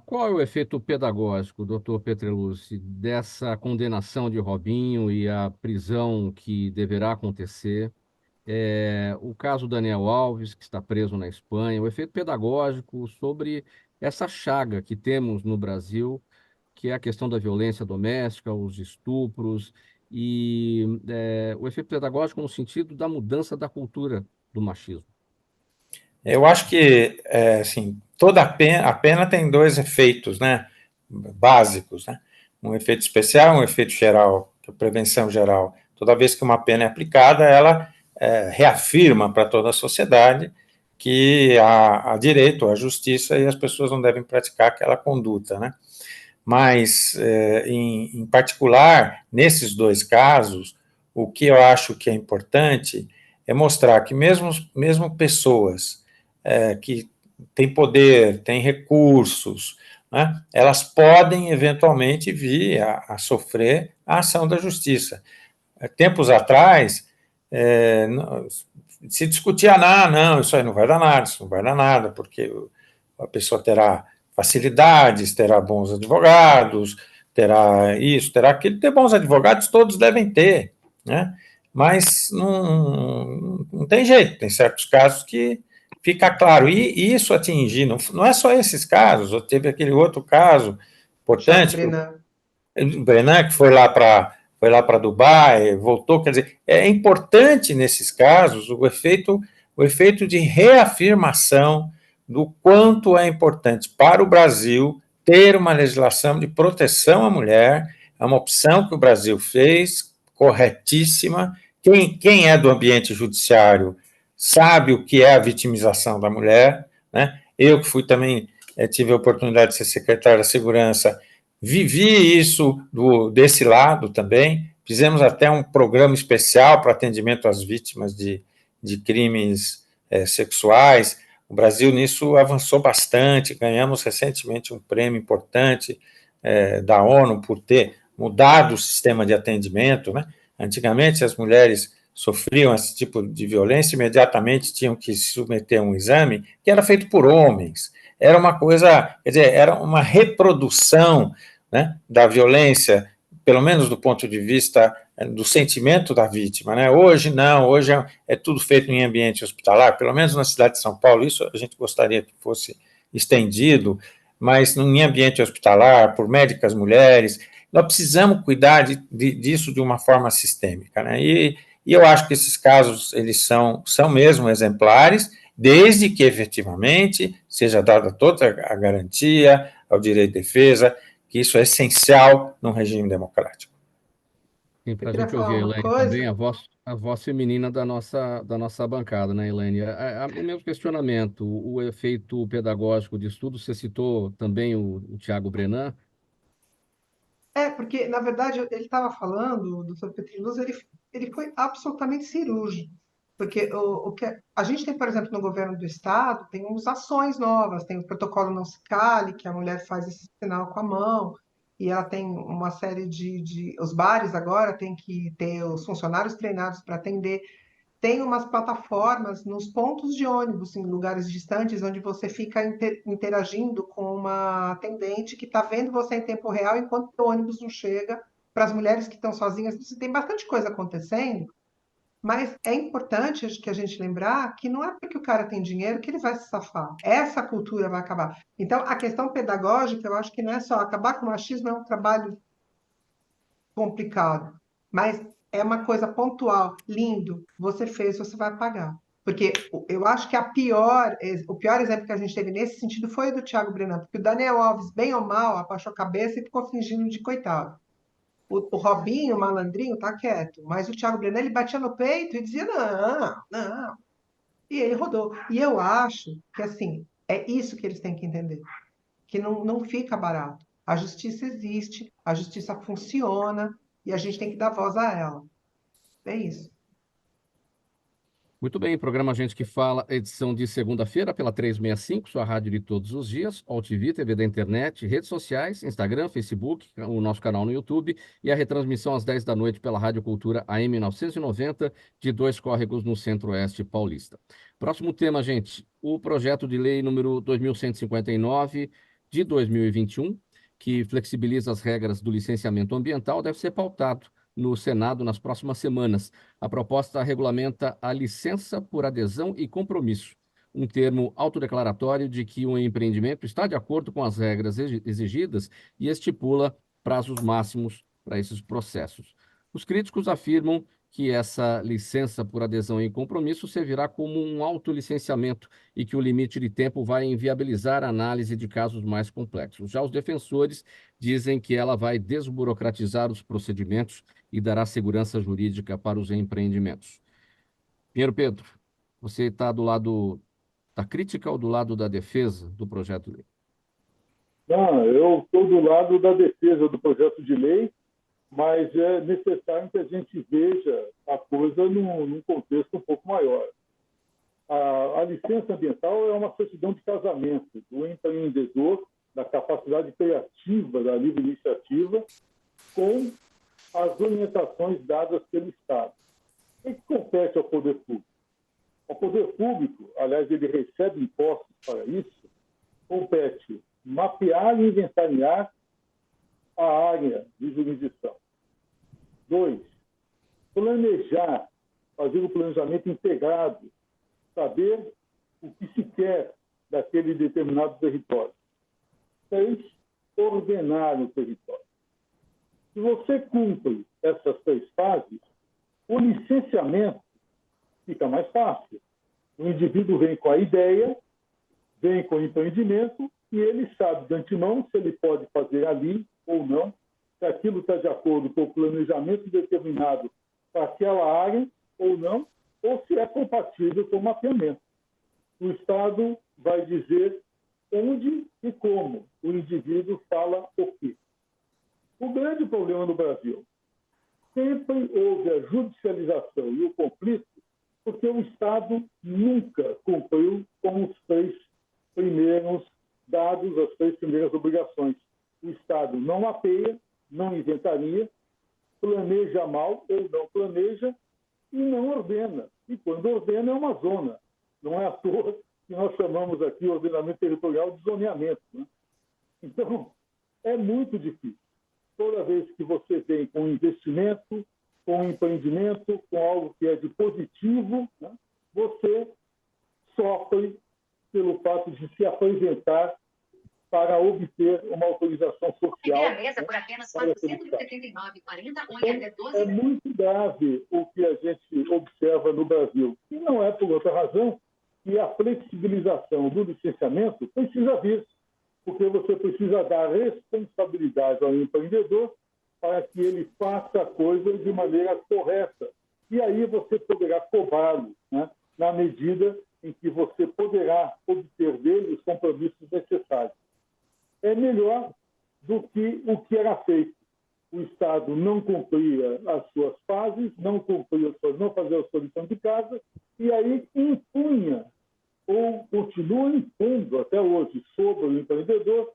Qual é o efeito pedagógico, doutor Petrelucci, dessa condenação de Robinho e a prisão que deverá acontecer? O caso Daniel Alves, que está preso na Espanha, o efeito pedagógico sobre essa chaga que temos no Brasil, que é a questão da violência doméstica, os estupros, e o efeito pedagógico no sentido da mudança da cultura do machismo. Eu acho que, assim, toda a pena tem dois efeitos, né, básicos, né? Um efeito especial, um efeito geral, que é a prevenção geral. Toda vez que uma pena é aplicada, ela reafirma para toda a sociedade que há direito à justiça e as pessoas não devem praticar aquela conduta, né? Mas, em particular, nesses dois casos, o que eu acho que é importante é mostrar que mesmo pessoas que têm poder, têm recursos, né, elas podem eventualmente vir a sofrer a ação da justiça. Tempos atrás, se discutia, não, isso aí não vai dar nada, isso não vai dar nada, porque a pessoa terá facilidades, terá bons advogados, terá isso, terá aquilo. Ter bons advogados todos devem ter, né? Mas não tem jeito, tem certos casos que fica claro. E isso atingir, não é só esses casos, teve aquele outro caso importante, o Brenan, que foi lá para Dubai, voltou, quer dizer, é importante nesses casos o efeito de reafirmação do quanto é importante para o Brasil ter uma legislação de proteção à mulher, é uma opção que o Brasil fez, corretíssima. Quem é do ambiente judiciário sabe o que é a vitimização da mulher, né? Eu que fui também, tive a oportunidade de ser secretário da Segurança, vivi isso desse lado também. Fizemos até um programa especial para atendimento às vítimas de crimes sexuais. O Brasil nisso avançou bastante, ganhamos recentemente um prêmio importante da ONU por ter mudado o sistema de atendimento, né? Antigamente, as mulheres sofriam esse tipo de violência, imediatamente tinham que se submeter a um exame que era feito por homens. Era uma coisa, quer dizer, era uma reprodução, né, da violência, pelo menos do ponto de vista do sentimento da vítima, né? Hoje não, hoje é tudo feito em ambiente hospitalar, pelo menos na cidade de São Paulo, isso a gente gostaria que fosse estendido, mas em ambiente hospitalar, por médicas mulheres. Nós precisamos cuidar disso de uma forma sistêmica, né? E eu acho que esses casos, eles são mesmo exemplares, desde que efetivamente seja dada toda a garantia ao direito de defesa, que isso é essencial num regime democrático. Sim, para a gente ouvir a Elaine também, a voz feminina da nossa bancada, né, Elaine? O meu questionamento, o efeito pedagógico de estudo, você citou também o Tiago Brenan. Porque, na verdade, ele estava falando, o doutor Petrelucci, ele foi absolutamente cirúrgico. Porque o que a gente tem, por exemplo, no governo do estado, tem umas ações novas, tem o protocolo não se cale, que a mulher faz esse sinal com a mão, e ela tem uma série os bares agora têm que ter os funcionários treinados para atender. Tem umas plataformas nos pontos de ônibus, em lugares distantes, onde você fica interagindo com uma atendente que está vendo você em tempo real enquanto o ônibus não chega. Para as mulheres que estão sozinhas, tem bastante coisa acontecendo, mas é importante que a gente lembrar que não é porque o cara tem dinheiro que ele vai se safar. Essa cultura vai acabar. Então, a questão pedagógica, eu acho que não é só acabar com o machismo, é um trabalho complicado, mas é uma coisa pontual, lindo, você fez, você vai pagar. Porque eu acho que o pior exemplo que a gente teve nesse sentido foi o do Thiago Brenan, porque o Daniel Alves, bem ou mal, abaixou a cabeça e ficou fingindo de coitado. O Robinho, o malandrinho, tá quieto, mas o Thiago Brenan, ele batia no peito e dizia, não, não, e ele rodou. E eu acho que, assim, é isso que eles têm que entender, que não fica barato. A justiça existe, a justiça funciona e a gente tem que dar voz a ela. É isso. Muito bem, programa Gente que Fala, edição de segunda-feira pela 365, sua rádio de todos os dias, AltV, TV da internet, redes sociais, Instagram, Facebook, o nosso canal no YouTube e a retransmissão às 10 da noite pela Rádio Cultura AM 990, de Dois Córregos, no Centro-Oeste paulista. Próximo tema, gente, o projeto de lei número 2159 de 2021, que flexibiliza as regras do licenciamento ambiental, deve ser pautado no Senado nas próximas semanas. A proposta regulamenta a licença por adesão e compromisso, um termo autodeclaratório de que o empreendimento está de acordo com as regras exigidas e estipula prazos máximos para esses processos. Os críticos afirmam que essa licença por adesão e compromisso servirá como um autolicenciamento e que o limite de tempo vai inviabilizar a análise de casos mais complexos. Já os defensores dizem que ela vai desburocratizar os procedimentos e dará segurança jurídica para os empreendimentos. Pinheiro Pedro, você está do lado da crítica ou do lado da defesa do projeto de lei? Não, eu estou do lado da defesa do projeto de lei, mas é necessário que a gente veja a coisa num contexto um pouco maior. A licença ambiental é uma certidão de casamento do empreendedor, da capacidade criativa, da livre iniciativa, com as orientações dadas pelo Estado. O que compete ao poder público? O poder público, aliás, ele recebe impostos para isso, compete mapear e inventariar a área de jurisdição. 2, planejar, fazer o planejamento integrado, saber o que se quer daquele determinado território. 3, ordenar o território. Se você cumpre essas 3 fases, o licenciamento fica mais fácil. O indivíduo vem com a ideia, vem com o empreendimento e ele sabe de antemão se ele pode fazer ali ou não, se aquilo está de acordo com o planejamento determinado para aquela área ou não, ou se é compatível com o mapeamento. O Estado vai dizer onde e como o indivíduo fala o quê. O grande problema no Brasil, sempre houve a judicialização e o conflito, porque o Estado nunca cumpriu com os 3 primeiros dados, as 3 primeiras obrigações. O Estado não mapeia, não inventaria, planeja mal ou não planeja e não ordena. E quando ordena é uma zona. Não é à toa que nós chamamos aqui o ordenamento territorial de zoneamento, né? Então, é muito difícil. Toda vez que você vem com investimento, com empreendimento, com algo que é de positivo, né, você sofre pelo fato de se apresentar para obter uma autorização social. A mesa por apenas R$ 479,40, então, é muito grave o que a gente observa no Brasil. E não é por outra razão que a flexibilização do licenciamento precisa vir, porque você precisa dar responsabilidade ao empreendedor para que ele faça a coisa de maneira correta. E aí você poderá cobrá-lo, né, na medida em que você poderá obter dele os compromissos necessários. É melhor do que o que era feito. O Estado não cumpria as suas fases, não fazia a sua lição de casa, e aí impunha, ou continua impondo até hoje, sobre o empreendedor,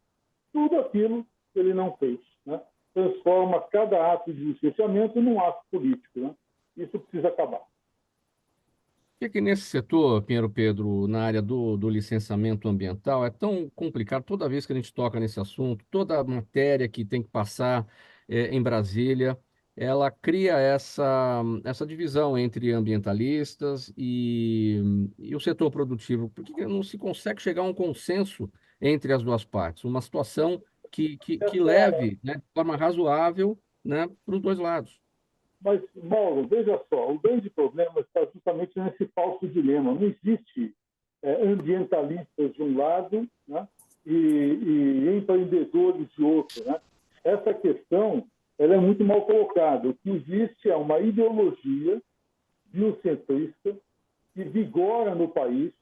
tudo aquilo que ele não fez, né? Transforma cada ato de licenciamento num ato político, né? Isso precisa acabar. Por que nesse setor, Pinheiro Pedro, na área do licenciamento ambiental, é tão complicado toda vez que a gente toca nesse assunto, toda a matéria que tem que passar em Brasília, ela cria essa divisão entre ambientalistas e o setor produtivo. Por que não se consegue chegar a um consenso entre as duas partes? Uma situação que leve, né, de forma razoável né, para os dois lados. Mas, Mauro, veja só, o grande problema está justamente nesse falso dilema. Não existe ambientalistas de um lado, né, e empreendedores de outro. Né? Essa questão ela é muito mal colocada. O que existe é uma ideologia biocentrista que vigora no país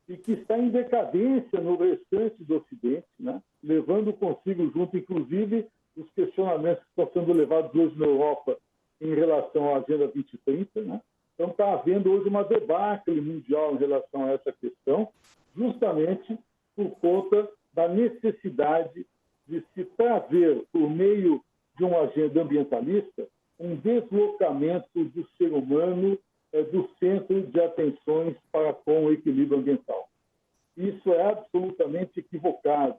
e que está em decadência no restante do Ocidente, né? Levando consigo junto, inclusive, os questionamentos que estão sendo levados hoje na Europa em relação à Agenda 2030. Né? Então, está havendo hoje uma debacle mundial em relação a essa questão, justamente por conta da necessidade de se trazer, por meio de uma agenda ambientalista, um deslocamento do ser humano do centro de atenções para com o equilíbrio ambiental. Isso é absolutamente equivocado.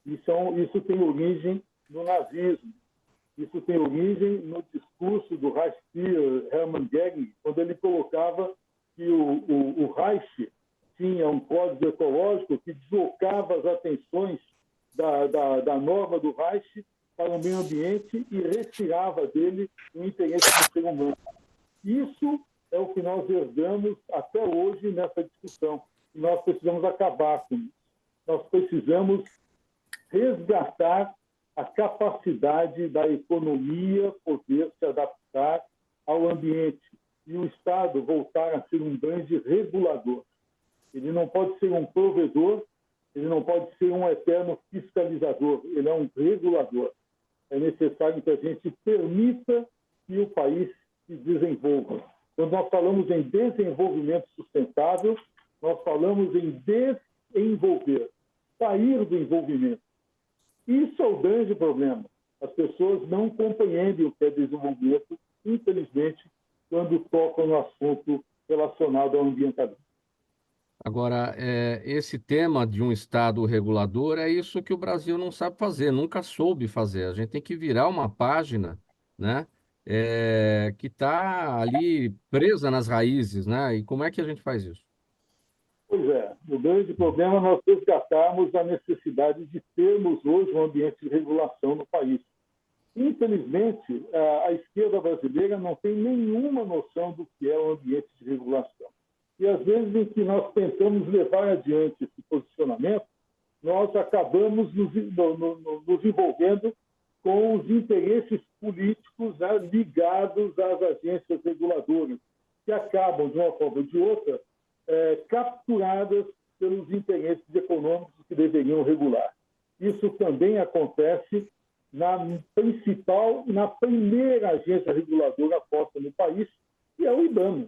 Isso tem origem no nazismo. Isso tem origem no discurso do Reichsführer Hermann Göring, quando ele colocava que o Reich tinha um código ecológico que deslocava as atenções da norma do Reich para o meio ambiente e retirava dele o interesse do ser humano. Isso é o que nós herdamos até hoje nessa discussão. E nós precisamos acabar com isso. Nós precisamos resgatar a capacidade da economia poder se adaptar ao ambiente e o Estado voltar a ser um grande regulador. Ele não pode ser um provedor, ele não pode ser um eterno fiscalizador, ele é um regulador. É necessário que a gente permita que o país se desenvolva. Quando nós falamos em desenvolvimento sustentável, nós falamos em desenvolver, sair do envolvimento. Isso é o grande problema. As pessoas não compreendem o que é desenvolvimento, infelizmente, quando tocam no assunto relacionado ao ambientalismo. Agora, esse tema de um Estado regulador é isso que o Brasil não sabe fazer, nunca soube fazer. A gente tem que virar uma página, né, que está ali presa nas raízes, né? E como é que a gente faz isso? Pois é, o grande problema é nós resgatarmos a necessidade de termos hoje um ambiente de regulação no país. Infelizmente, a esquerda brasileira não tem nenhuma noção do que é o ambiente de regulação. E, às vezes, em que nós tentamos levar adiante esse posicionamento, nós acabamos nos envolvendo com os interesses políticos, né, ligados às agências reguladoras, que acabam, de uma forma ou de outra, capturadas pelos interesses econômicos que deveriam regular. Isso também acontece na primeira agência reguladora posta no país, que é o IBAMA.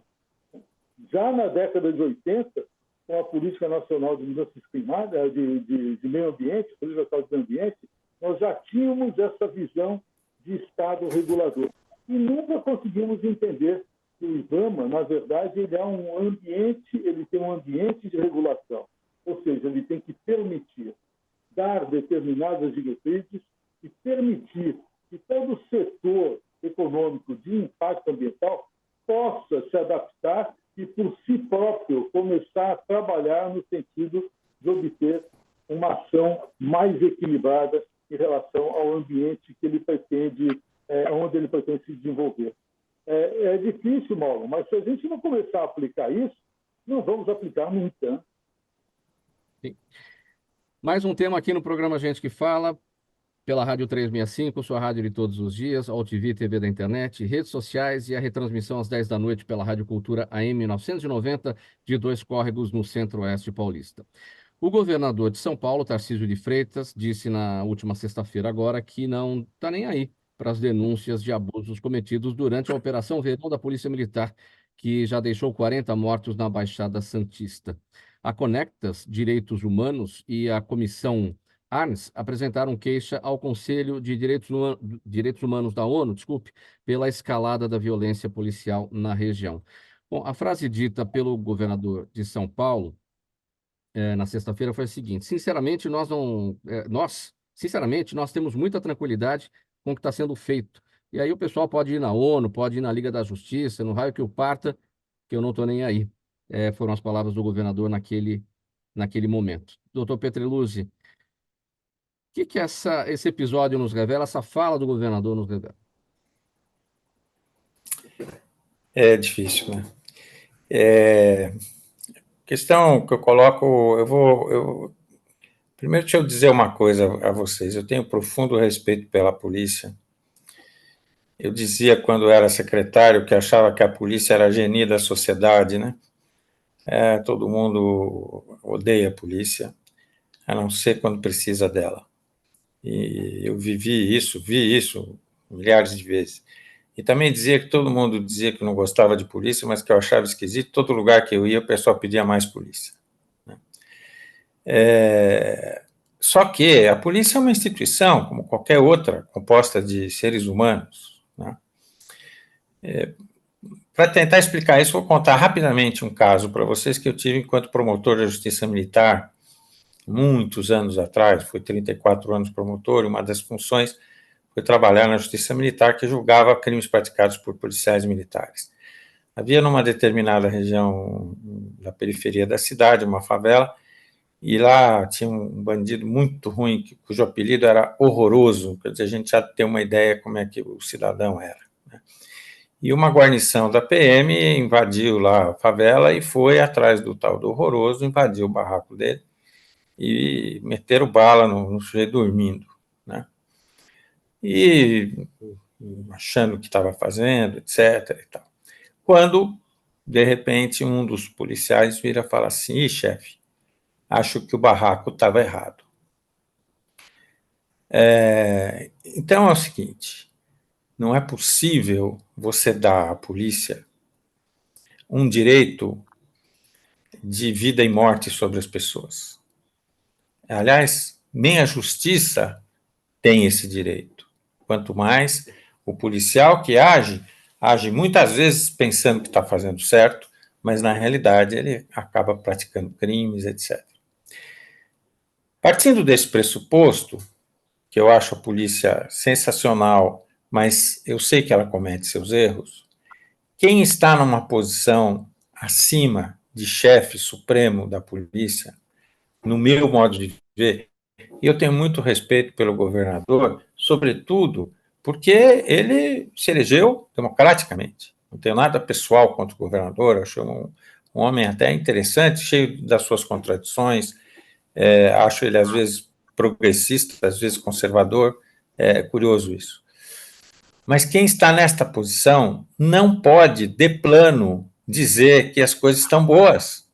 Já na década de 80, com a Política Nacional de Mudanças Climáticas, de Meio Ambiente, Política Nacional de Meio Ambiente, nós já tínhamos essa visão de Estado regulador. E nunca conseguimos entender que o IBAMA, na verdade, ele é um ambiente, ele tem um ambiente de regulação. Ou seja, ele tem que permitir dar determinadas diretrizes e permitir que todo o setor econômico de impacto ambiental possa se adaptar e, por si próprio, começar a trabalhar no sentido de obter uma ação mais equilibrada em relação ao ambiente que ele pretende, onde ele pretende se desenvolver. É difícil, Mauro, mas se a gente não começar a aplicar isso, não vamos aplicar nunca. Sim. Mais um tema aqui no programa Gente que Fala, pela Rádio 365, sua rádio de todos os dias, AltV, TV da internet, redes sociais e a retransmissão às 10 da noite pela Rádio Cultura AM 990, de Dois Córregos, no Centro-Oeste paulista. O governador de São Paulo, Tarcísio de Freitas, disse na última sexta-feira agora que não está nem aí para as denúncias de abusos cometidos durante a Operação Verão da Polícia Militar, que já deixou 40 mortos na Baixada Santista. A Conectas Direitos Humanos e a Comissão Arns apresentaram queixa ao Conselho de Direitos Humanos da ONU, pela escalada da violência policial na região. Bom, a frase dita pelo governador de São Paulo na sexta-feira foi a seguinte: sinceramente, nós temos muita tranquilidade com o que está sendo feito. E aí o pessoal pode ir na ONU, pode ir na Liga da Justiça, no raio que o parta, que eu não estou nem aí. Foram as palavras do governador naquele momento. Doutor Petreluzzi, o que esse episódio nos revela, essa fala do governador nos revela? É difícil, né? Questão que eu coloco, primeiro deixa eu dizer uma coisa a vocês, eu tenho profundo respeito pela polícia. Eu dizia quando era secretário que achava que a polícia era a genie da sociedade, né? Todo mundo odeia a polícia, a não ser quando precisa dela. E eu vi isso milhares de vezes. E também dizia que todo mundo dizia que não gostava de polícia, mas que eu achava esquisito. Todo lugar que eu ia, o pessoal pedia mais polícia. Só que a polícia é uma instituição, como qualquer outra, composta de seres humanos. Né? Para tentar explicar isso, vou contar rapidamente um caso para vocês que eu tive enquanto promotor da Justiça Militar, muitos anos atrás, fui 34 anos promotor, e uma das funções foi trabalhar na Justiça Militar, que julgava crimes praticados por policiais militares. Havia numa determinada região da periferia da cidade, uma favela, e lá tinha um bandido muito ruim, cujo apelido era Horroroso, quer dizer, a gente já tem uma ideia como é que o cidadão era. Né? E uma guarnição da PM invadiu lá a favela e foi atrás do tal do Horroroso, invadiu o barraco dele e meteram bala no sujeito dormindo, né? E achando o que estava fazendo, etc. E tal. Quando, de repente, um dos policiais vira e fala assim: "Ih, chefe, acho que o barraco estava errado". Então é o seguinte, não é possível você dar à polícia um direito de vida e morte sobre as pessoas. Aliás, nem a justiça tem esse direito. Quanto mais o policial que age muitas vezes pensando que está fazendo certo, mas na realidade ele acaba praticando crimes, etc. Partindo desse pressuposto, que eu acho a polícia sensacional, mas eu sei que ela comete seus erros, quem está numa posição acima de chefe supremo da polícia, no meu modo de ver, e eu tenho muito respeito pelo governador, sobretudo porque ele se elegeu democraticamente. Não tenho nada pessoal contra o governador, acho um homem até interessante, cheio das suas contradições, acho ele às vezes progressista, às vezes conservador, é curioso isso. Mas quem está nesta posição não pode, de plano, dizer que as coisas estão boas.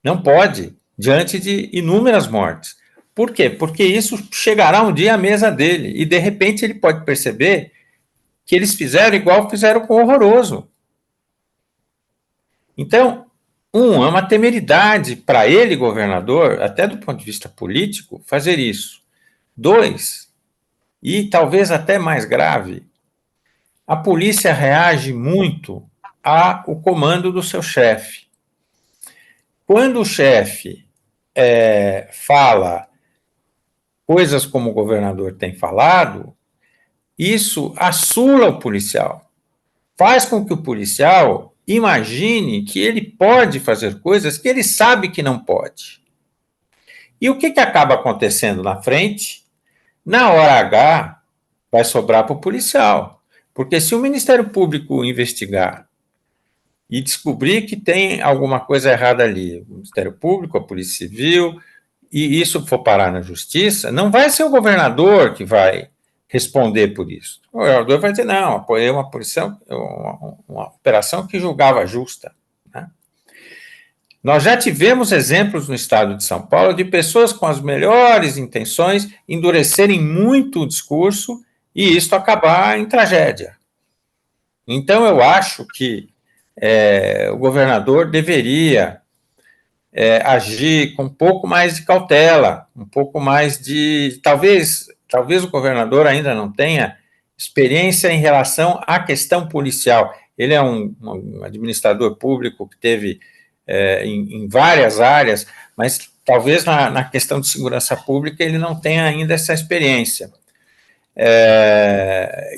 Não pode, diante de inúmeras mortes. Por quê? Porque isso chegará um dia à mesa dele e, de repente, ele pode perceber que eles fizeram igual fizeram com o Horroroso. Então, é uma temeridade para ele, governador, até do ponto de vista político, fazer isso. 2, e talvez até mais grave, a polícia reage muito ao comando do seu chefe. Quando o chefe fala coisas como o governador tem falado, isso assula o policial. Faz com que o policial imagine que ele pode fazer coisas que ele sabe que não pode. E o que acaba acontecendo na frente? Na hora H, vai sobrar para o policial. Porque se o Ministério Público investigar e descobrir que tem alguma coisa errada ali, o Ministério Público, a Polícia Civil, e isso for parar na Justiça, não vai ser o governador que vai responder por isso. O governador vai dizer, não, apoiei uma operação que julgava justa. Né? Nós já tivemos exemplos no estado de São Paulo de pessoas com as melhores intenções endurecerem muito o discurso e isso acabar em tragédia. Então, eu acho que o governador deveria agir com um pouco mais de cautela, um pouco mais de... Talvez o governador ainda não tenha experiência em relação à questão policial. Ele é um administrador público que teve em várias áreas, mas talvez na questão de segurança pública ele não tenha ainda essa experiência.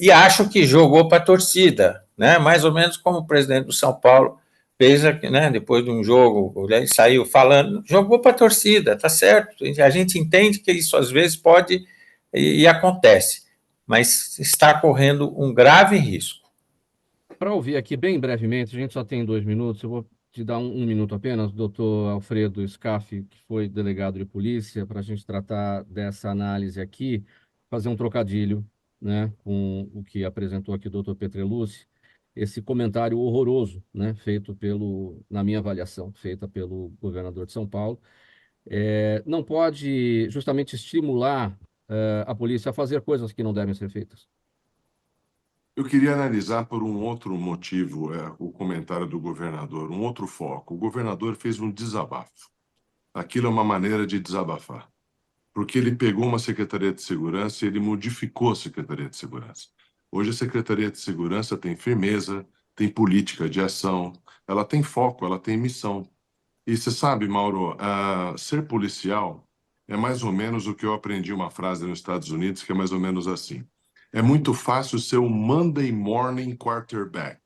E acho que jogou para a torcida, né? Mais ou menos como o presidente do São Paulo fez, né, depois de um jogo, ele saiu falando, jogou para a torcida, tá certo, a gente entende que isso às vezes pode e acontece, mas está correndo um grave risco. Para ouvir aqui bem brevemente, a gente só tem 2 minutos, eu vou te dar um minuto apenas, doutor Alfredo Scaff, que foi delegado de polícia, para a gente tratar dessa análise aqui, fazer um trocadilho, né, com o que apresentou aqui o doutor Petreluzzi, esse comentário horroroso, né, feito na minha avaliação, feita pelo governador de São Paulo, não pode justamente estimular a polícia a fazer coisas que não devem ser feitas. Eu queria analisar por um outro motivo o comentário do governador, um outro foco. O governador fez um desabafo. Aquilo é uma maneira de desabafar, porque ele pegou uma Secretaria de Segurança e ele modificou a Secretaria de Segurança. Hoje a Secretaria de Segurança tem firmeza, tem política de ação, ela tem foco, ela tem missão. E você sabe, Mauro, ser policial é mais ou menos o que eu aprendi uma frase nos Estados Unidos, que é mais ou menos assim. É muito fácil ser um Monday morning quarterback.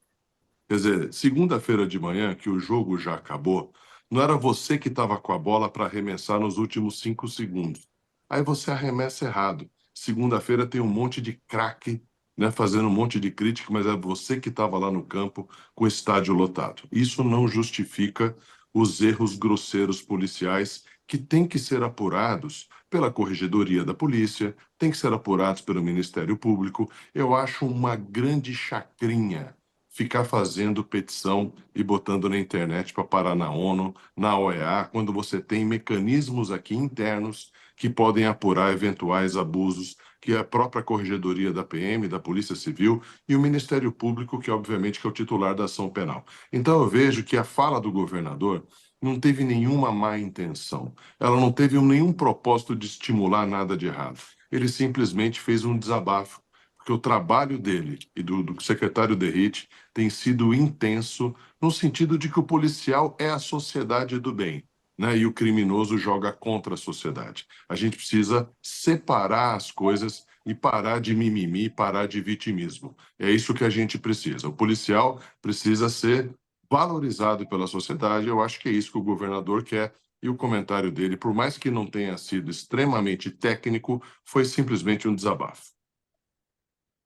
Quer dizer, segunda-feira de manhã, que o jogo já acabou, não era você que estava com a bola para arremessar nos últimos 5 segundos. Aí você arremessa errado. Segunda-feira tem um monte de craque, né, fazendo um monte de crítica, mas é você que estava lá no campo com o estádio lotado. Isso não justifica os erros grosseiros policiais que têm que ser apurados pela Corregedoria da Polícia, têm que ser apurados pelo Ministério Público. Eu acho uma grande chacrinha ficar fazendo petição e botando na internet para parar na ONU, na OEA, quando você tem mecanismos aqui internos que podem apurar eventuais abusos que a própria Corregedoria da PM, da Polícia Civil e o Ministério Público, que obviamente que é o titular da ação penal. Então eu vejo que a fala do governador não teve nenhuma má intenção. Ela não teve nenhum propósito de estimular nada de errado. Ele simplesmente fez um desabafo, porque o trabalho dele e do secretário Derrite tem sido intenso no sentido de que o policial é a sociedade do bem, né? E o criminoso joga contra a sociedade. A gente precisa separar as coisas e parar de mimimi, parar de vitimismo. É isso que a gente precisa. O policial precisa ser valorizado pela sociedade. Eu acho que é isso que o governador quer. E o comentário dele, por mais que não tenha sido extremamente técnico, foi simplesmente um desabafo.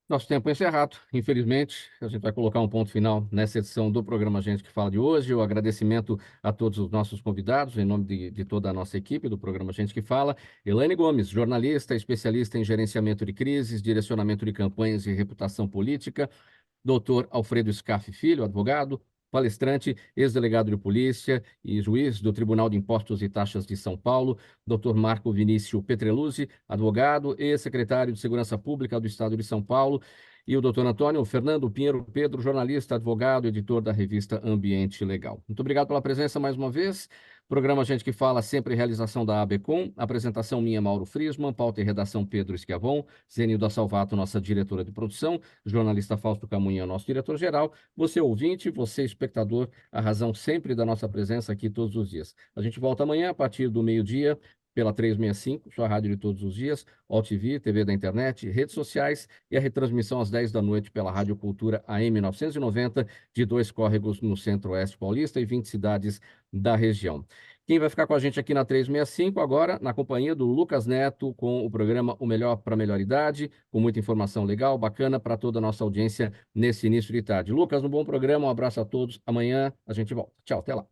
Nosso tempo é encerrado, infelizmente. A gente vai colocar um ponto final nessa edição do programa Gente que Fala de hoje. O agradecimento a todos os nossos convidados, em nome de toda a nossa equipe do programa Gente que Fala. Elaine Gomes, jornalista, especialista em gerenciamento de crises, direcionamento de campanhas e reputação política. Doutor Alfredo Scaff Filho, advogado, palestrante, ex-delegado de polícia e juiz do Tribunal de Impostos e Taxas de São Paulo, Dr. Marco Vinícius Petreluzzi, advogado e secretário de Segurança Pública do Estado de São Paulo, e o Dr. Antônio Fernando Pinheiro Pedro, jornalista, advogado, editor da revista Ambiente Legal. Muito obrigado pela presença mais uma vez. Programa Gente que Fala, sempre realização da ABCom, apresentação minha, Mauro Friesman, pauta e redação Pedro Schiavon, Zenilda Salvato, nossa diretora de produção, jornalista Fausto Camunha, nosso diretor-geral, você ouvinte, você espectador, a razão sempre da nossa presença aqui todos os dias. A gente volta amanhã a partir do meio-dia, pela 365, sua rádio de todos os dias, OTV, TV da internet, redes sociais e a retransmissão às 10 da noite pela Rádio Cultura AM 990, de 2 córregos no Centro-Oeste Paulista e 20 cidades da região. Quem vai ficar com a gente aqui na 365 agora, na companhia do Lucas Neto, com o programa O Melhor para a Melhor Idade, com muita informação legal, bacana para toda a nossa audiência nesse início de tarde. Lucas, um bom programa, um abraço a todos. Amanhã a gente volta. Tchau, até lá.